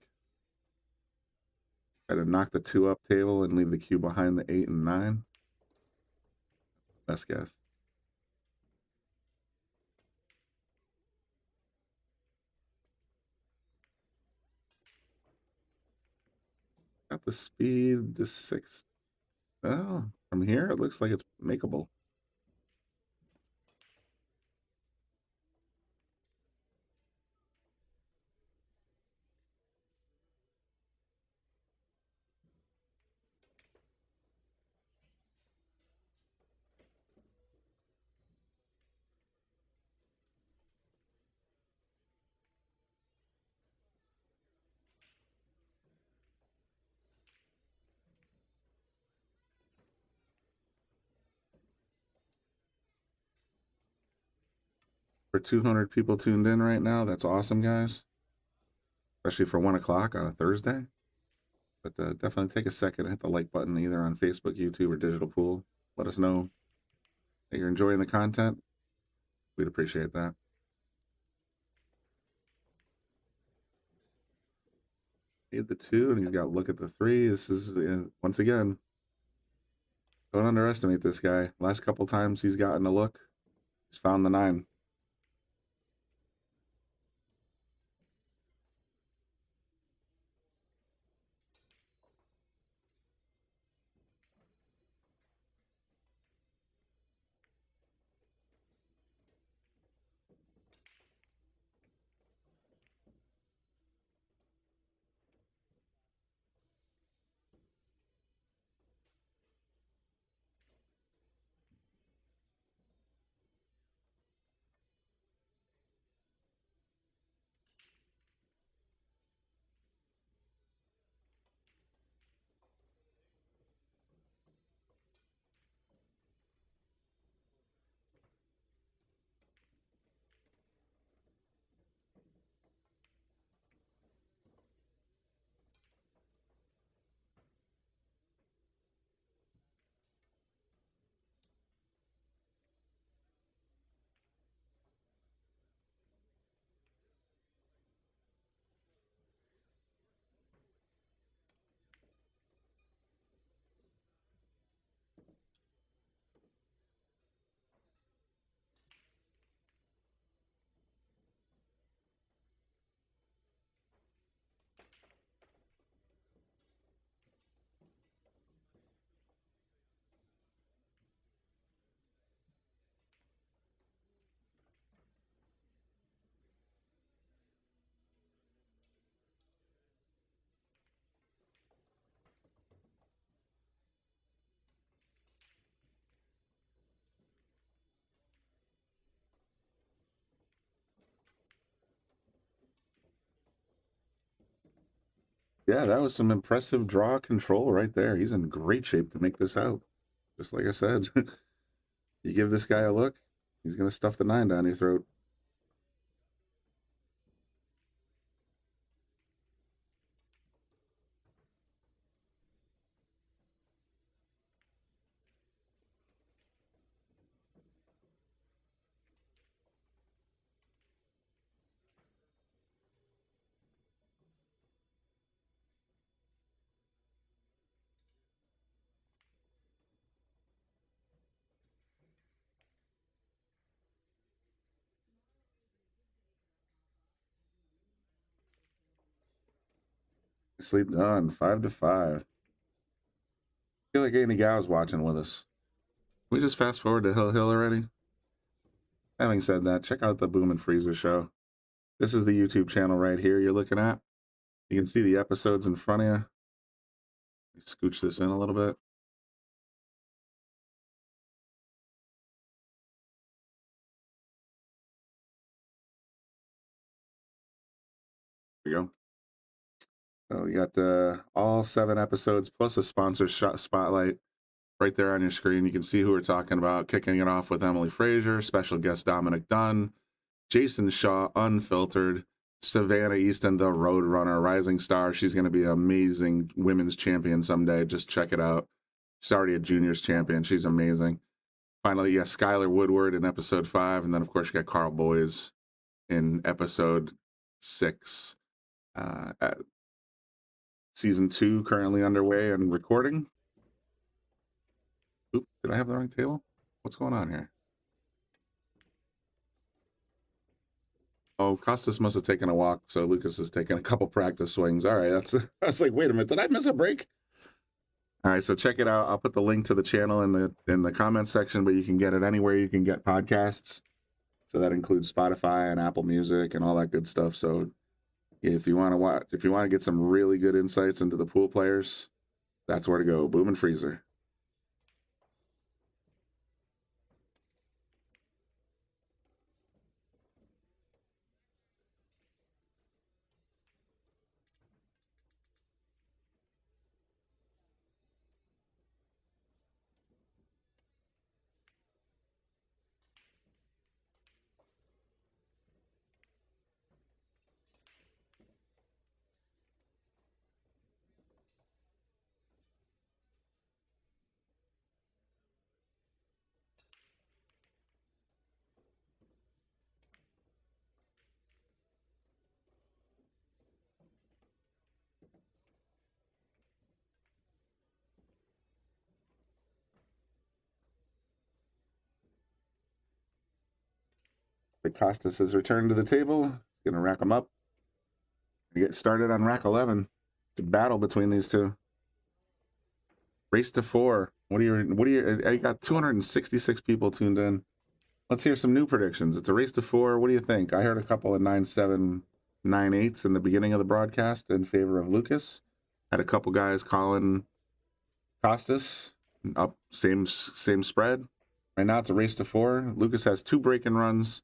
[SPEAKER 11] Try to knock the 2 up table and leave the cue behind the 8 and 9. Best guess. Got the speed to 6. Oh, from here, it looks like it's makeable. For 200 people tuned in right now, that's awesome, guys. Especially for 1 o'clock on a Thursday. But definitely take a second and hit the like button either on Facebook, YouTube, or Digital Pool. Let us know that you're enjoying the content. We'd appreciate that. Made the 2, and he's got to look at the 3. This is, once again, don't underestimate this guy. Last couple times he's gotten a look, he's found the 9. Yeah, that was some impressive draw control right there. He's in great shape to make this out. Just like I said, you give this guy a look, he's going to stuff the 9 down your throat. Sleep done, 5-5. I feel like Andy Gow's watching with us. Can we just fast forward to Hill Hill already? Having said that, check out the Boom and Freezer show. This is the YouTube channel right here you're looking at. You can see the episodes in front of you. Let me scooch this in a little bit. There we go. So you got all 7 episodes plus a sponsor spotlight right there on your screen. You can see who we're talking about. Kicking it off with Emily Frazier, special guest Dominic Dunn, Jason Shaw, Unfiltered, Savannah Easton, the Roadrunner, rising star. She's going to be an amazing women's champion someday. Just check it out. She's already a juniors champion. She's amazing. Finally, yeah, Skylar Woodward in episode 5. And then, of course, you got Carl Boys in episode 6. Season 2 currently underway and recording. Oop, did I have the wrong table? What's going on here? Oh, Kostas must have taken a walk, so Lukas has taken a couple practice swings. All right, that's. I was like, wait a minute, did I miss a break? All right, so check it out. I'll put the link to the channel in the comments section, but you can get it anywhere you can get podcasts. So that includes Spotify and Apple Music and all that good stuff. So if you want to watch, if you want to get some really good insights into the pool players, that's where to go. Boom and Freezer. Kostas has returned to the table. He's gonna rack them up. We get started on rack 11. It's a battle between these two. Race to 4. I got 266 people tuned in. Let's hear some new predictions. It's a race to 4. What do you think? I heard a couple of 9-7, 9-8s in the beginning of the broadcast in favor of Lukas. Had a couple guys calling Kostas up, same spread. Right now it's a race to 4. Lukas has 2 break-in runs,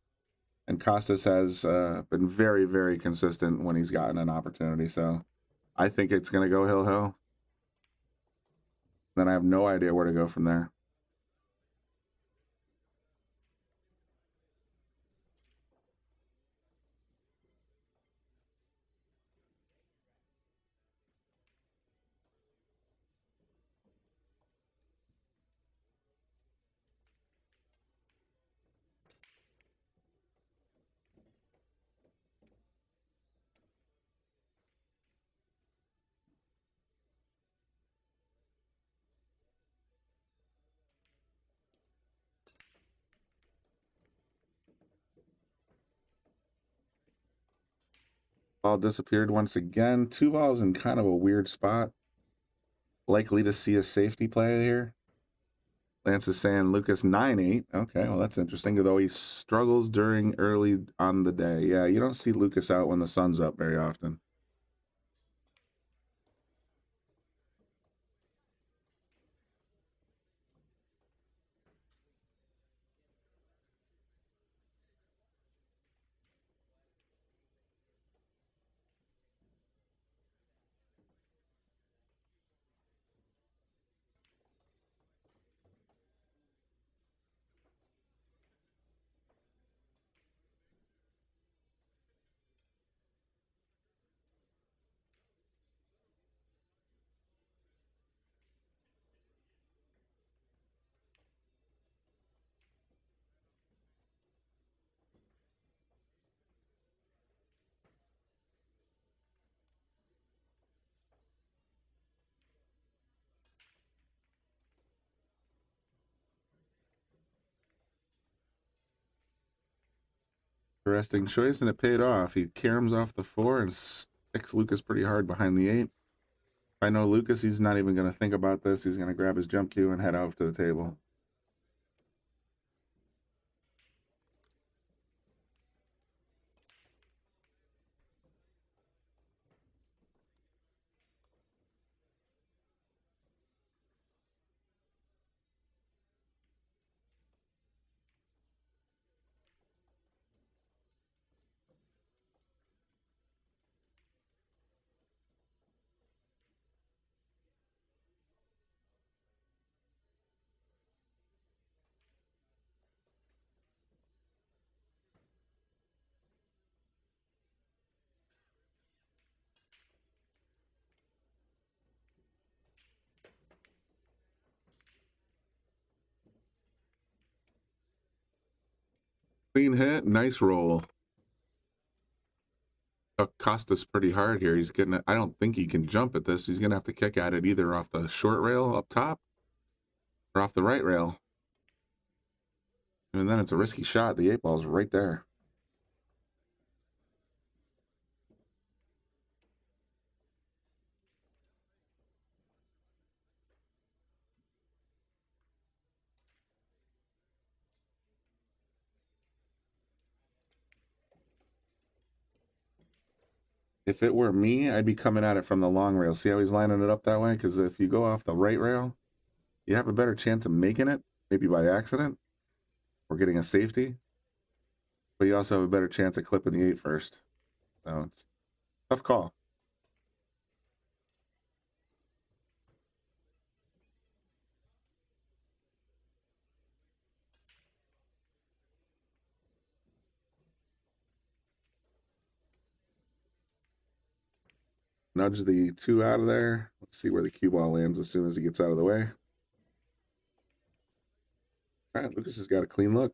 [SPEAKER 11] and Kostas has been very, very consistent when he's gotten an opportunity. So I think it's going to go hill-hill. Then I have no idea where to go from there. Ball disappeared once again. 2 balls in kind of a weird spot. Likely to see a safety play here. Lance is saying Lukas 9-8. Okay, well, that's interesting, though he struggles during early on the day. Yeah, you don't see Lukas out when the sun's up very often. Interesting choice, and it paid off. He caroms off the 4 and sticks Lukas pretty hard behind the 8. If I know Lukas, he's not even going to think about this. He's going to grab his jump cue and head off to the table. Clean hit, nice roll. Kostas pretty hard here. He's getting it. I don't think he can jump at this. He's going to have to kick at it either off the short rail up top or off the right rail. And then it's a risky shot. The 8 ball's right there. If it were me, I'd be coming at it from the long rail. See how he's lining it up that way? Because if you go off the right rail, you have a better chance of making it, maybe by accident or getting a safety. But you also have a better chance of clipping the 8 first. So it's a tough call. Nudge the 2 out of there. Let's see where the cue ball lands as soon as he gets out of the way. All right, Lukas has got a clean look.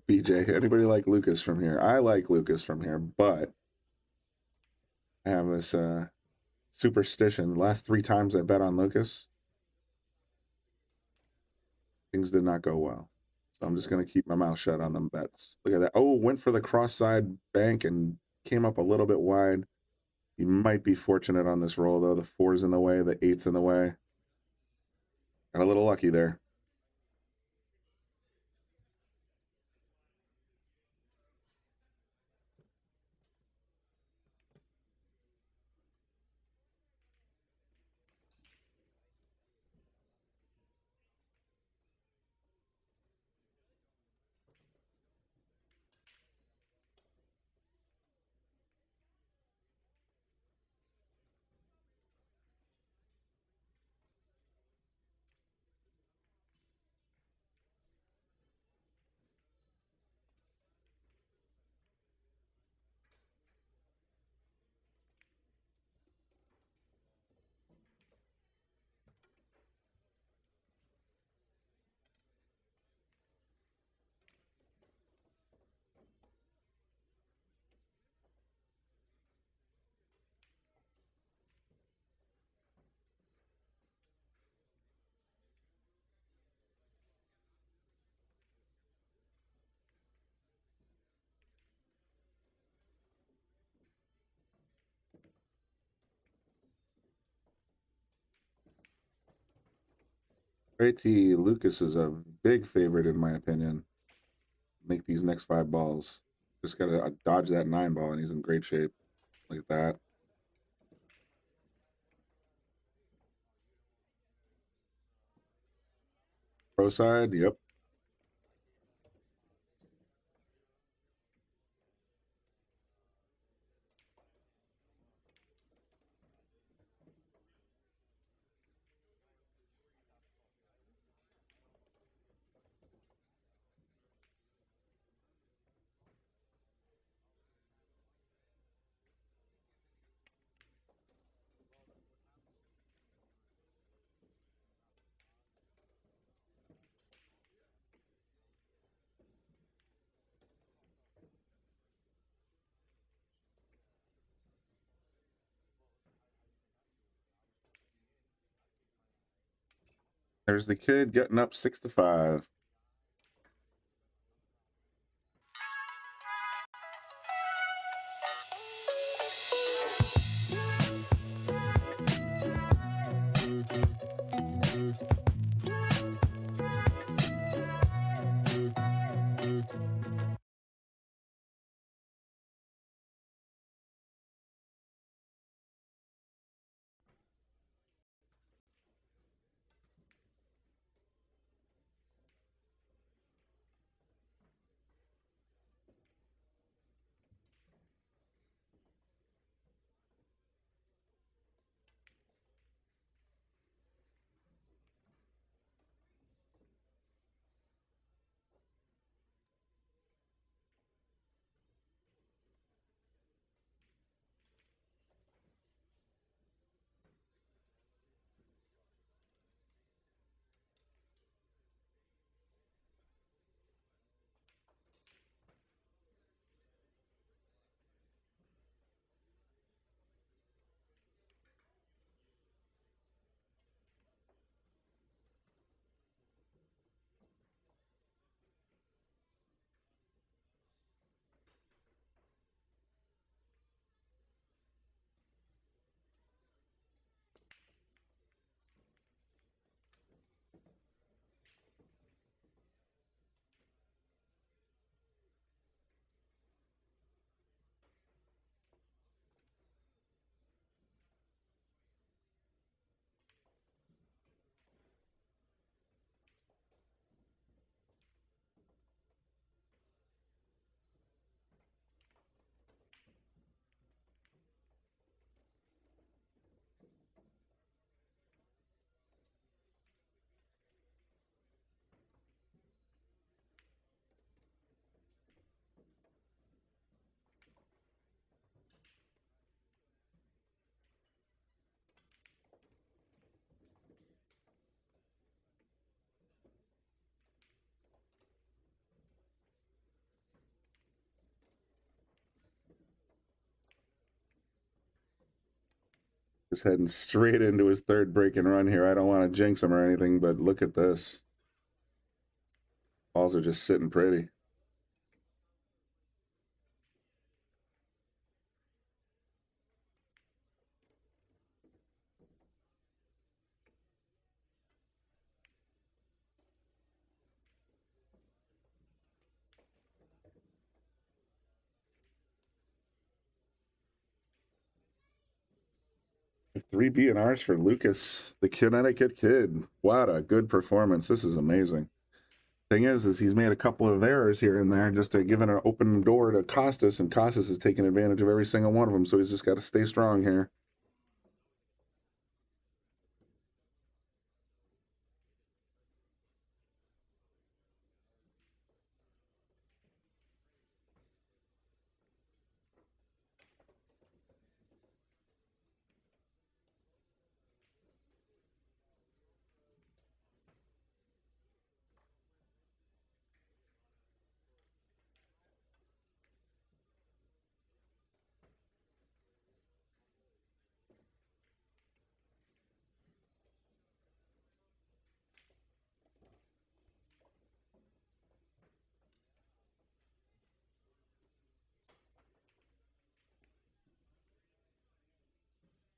[SPEAKER 11] BJ, anybody like Lukas from here? I like Lukas from here, but I have this superstition. The last 3 times I bet on Lukas, Things did not go well. So I'm just going to keep my mouth shut on them bets. Look at that. Oh, went for the cross side bank and came up a little bit wide. You might be fortunate on this roll, though. The 4's in the way, the 8's in the way. Got a little lucky there. Pretty Lucas is a big favorite in my opinion. Make these next 5 balls. Just got to dodge that 9 ball, and he's in great shape. Look at that. Pro side, yep. There's the kid getting up 6-5. Just heading straight into his 3rd break and run here. I don't want to jinx him or anything, but look at this. Balls are just sitting pretty. Three B&Rs for Lukas, the Connecticut kid. What a good performance. This is amazing. Thing is he's made a couple of errors here and there just to give an open door to Kostas, and Kostas is taking advantage of every single one of them, so he's just got to stay strong here.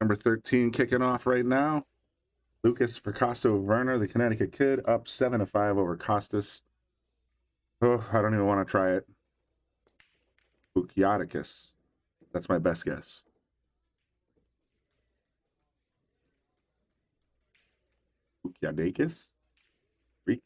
[SPEAKER 11] Number 13 kicking off right now. Lukas Fracaso-Verner, the Connecticut kid, up 7-5 over Kostas. Oh, I don't even want to try it. Koukiadakis. That's my best guess. Koukiadakis? Greek?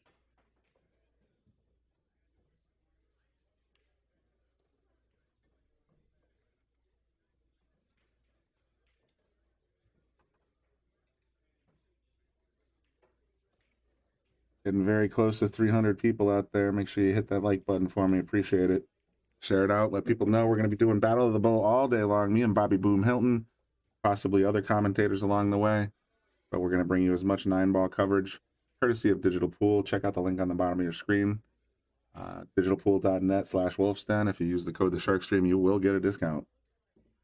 [SPEAKER 11] Getting very close to 300 people out there. Make sure you hit that like button for me. Appreciate it. Share it out. Let people know we're going to be doing Battle of the Bow all day long. Me and Bobby Boom Hilton, possibly other commentators along the way. But we're going to bring you as much 9-ball coverage, courtesy of Digital Pool. Check out the link on the bottom of your screen. Digitalpool.net/Wolfsten. If you use the code TheSharkStream, you will get a discount.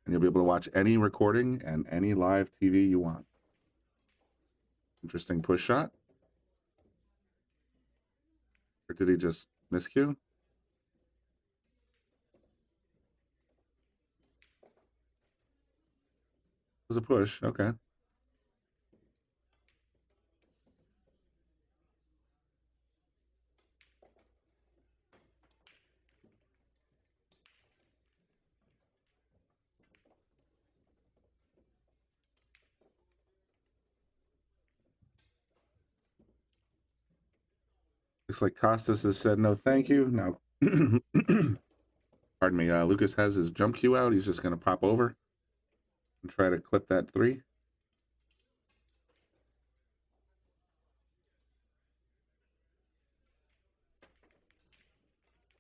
[SPEAKER 11] And you'll be able to watch any recording and any live TV you want. Interesting push shot. Or did he just miscue? It was a push. Okay. Looks like Kostas has said no thank you. Now, pardon me, Lukas has his jump cue out. He's just going to pop over and try to clip that 3.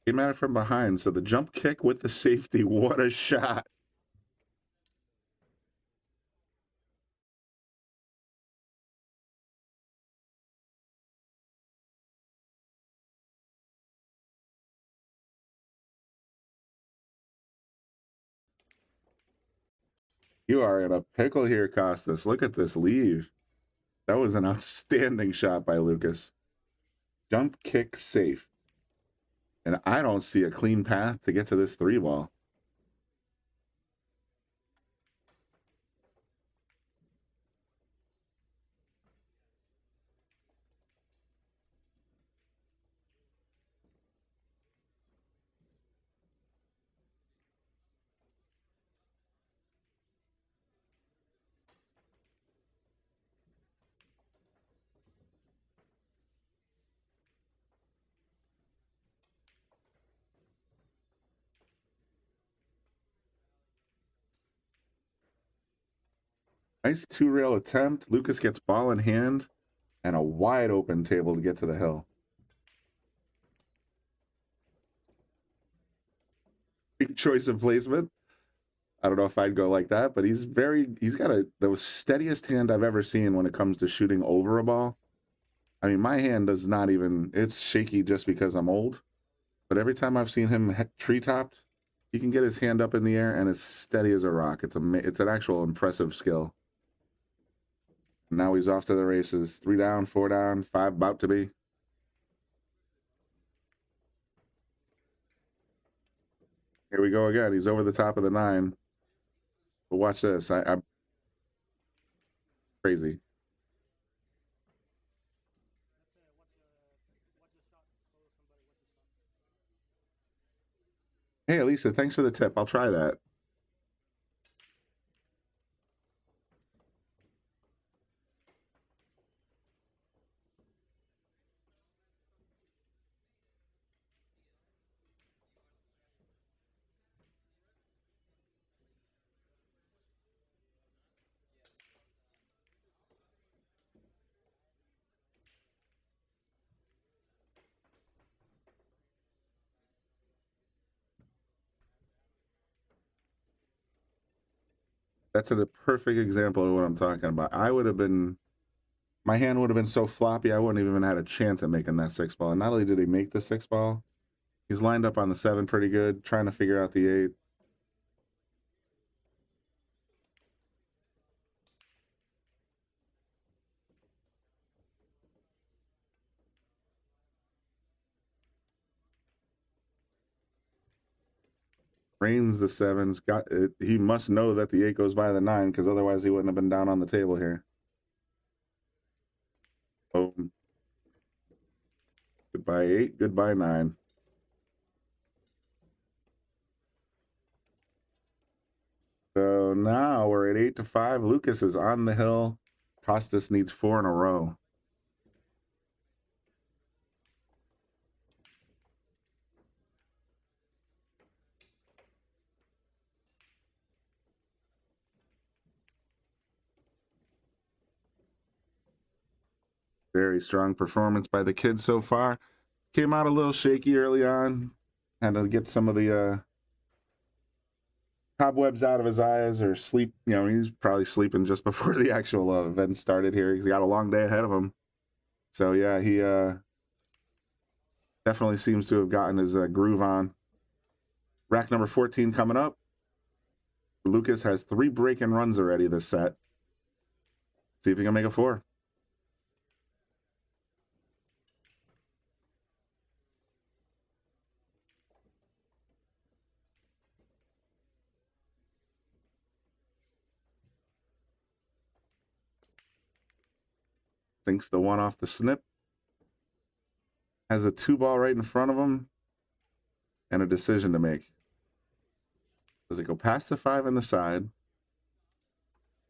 [SPEAKER 11] Came at it from behind, so the jump kick with the safety. What a shot. You are in a pickle here, Kostas. Look at this leave. That was an outstanding shot by Lukas. Jump kick safe. And I don't see a clean path to get to this 3-ball. Nice 2-rail attempt. Lukas gets ball in hand and a wide open table to get to the hill. Big choice of placement. I don't know if I'd go like that, but he's got the steadiest hand I've ever seen when it comes to shooting over a ball. I mean, my hand does not even, it's shaky just because I'm old. But every time I've seen him tree-topped, he can get his hand up in the air and as steady as a rock. It's an actual impressive skill. Now he's off to the races. 3 down, 4 down, 5 about to be. Here we go again. He's over the top of the 9. But watch this. I'm crazy. Hey, Elisa, thanks for the tip. I'll try that. That's a perfect example of what I'm talking about. My hand would have been so floppy, I wouldn't even had a chance at making that 6 ball. And not only did he make the 6 ball, he's lined up on the 7 pretty good, trying to figure out the 8. Rains the 7s. Got it. He must know that the 8 goes by the 9, because otherwise he wouldn't have been down on the table here. Boom. Goodbye 8, goodbye 9. So now we're at 8-5. Lukas is on the hill. Kostas needs 4 in a row. Very strong performance by the kids so far. Came out a little shaky early on. Had to get some of the cobwebs out of his eyes or sleep. You know, he's probably sleeping just before the actual event started here. He's got a long day ahead of him. So, yeah, he definitely seems to have gotten his groove on. Rack number 14 coming up. Lukas has 3 break-in runs already this set. See if he can make a 4. Thinks the 1 off the snip. Has a 2 ball right in front of him. And a decision to make. Does it go past the 5 on the side?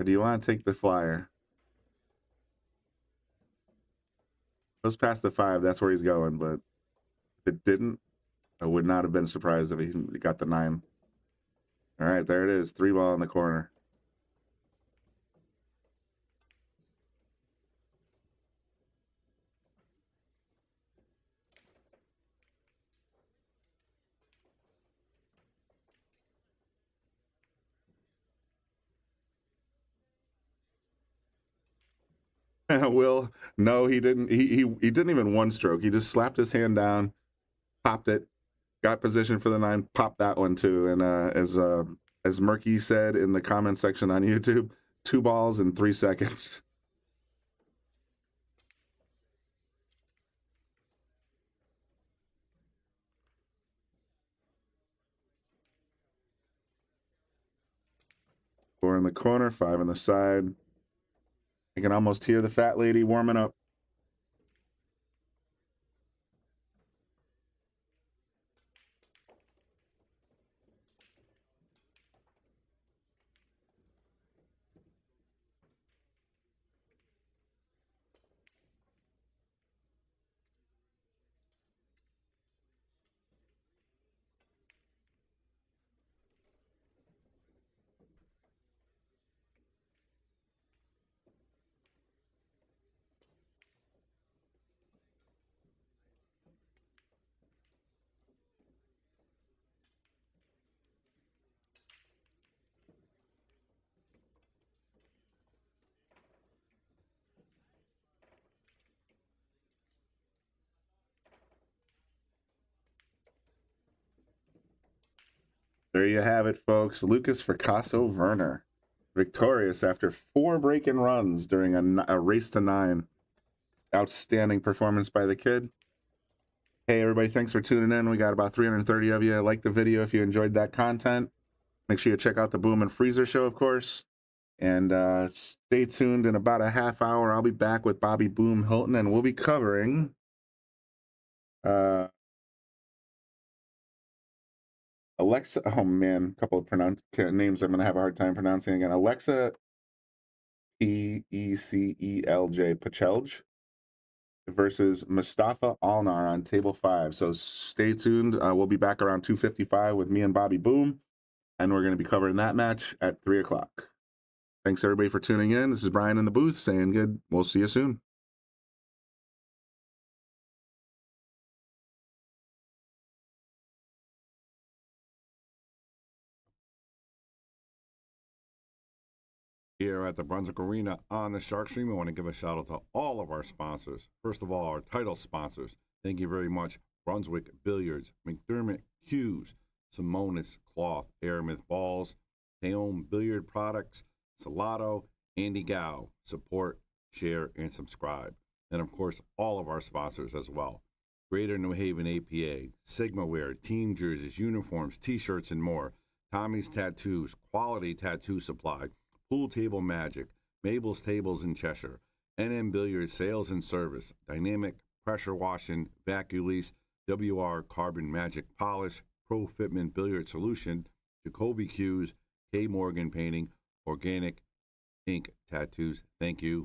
[SPEAKER 11] Or do you want to take the flyer? Goes past the 5, that's where he's going, but if it didn't, I would not have been surprised if he got the 9. All right, there it is. 3 ball in the corner. Will, no, he didn't. He didn't even 1 stroke. He just slapped his hand down, popped it, got position for the 9, popped that one too. And as Murky said in the comment section on YouTube, 2 balls in 3 seconds. Four in the corner, 5 on the side. You can almost hear the fat lady warming up. There you have it, folks. Lukas Fracaso-Verner, victorious after 4 break-in runs during a race to 9. Outstanding performance by the kid. Hey, everybody, thanks for tuning in. We got about 330 of you. Like the video if you enjoyed that content. Make sure you check out the Boom and Freezer show, of course. And stay tuned. In about a half hour, I'll be back with Bobby Boom Hilton, and we'll be covering Alexa. Oh, man, a couple of names I'm going to have a hard time pronouncing again. Alexa Pecelj Pachelj versus Mustafa Alnar on table 5. So stay tuned. We'll be back around 2:55 with me and Bobby Boom, and we're going to be covering that match at 3 o'clock. Thanks, everybody, for tuning in. This is Brian in the booth saying good. We'll see you soon.
[SPEAKER 12] Here at the Brunswick Arena on the Shark Stream, we want to give a shout out to all of our sponsors. First of all, our title sponsors. Thank you very much. Brunswick Billiards, McDermott Hughes, Simonis Cloth, Aramith Balls, Taom Billiard Products, Salotto, Andy Gow. Support, share, and subscribe. And of course, all of our sponsors as well. Greater New Haven APA, Sigma Wear, team jerseys, uniforms, t-shirts, and more. Tommy's Tattoos, quality tattoo supply. Pool Table Magic, Mabel's Tables in Cheshire, NM Billiards Sales and Service, Dynamic Pressure Washing, Vacuum Lease, WR Carbon Magic Polish, Pro Fitment Billiard Solution, Jacoby Hughes, K Morgan Painting, Organic Ink Tattoos. Thank you.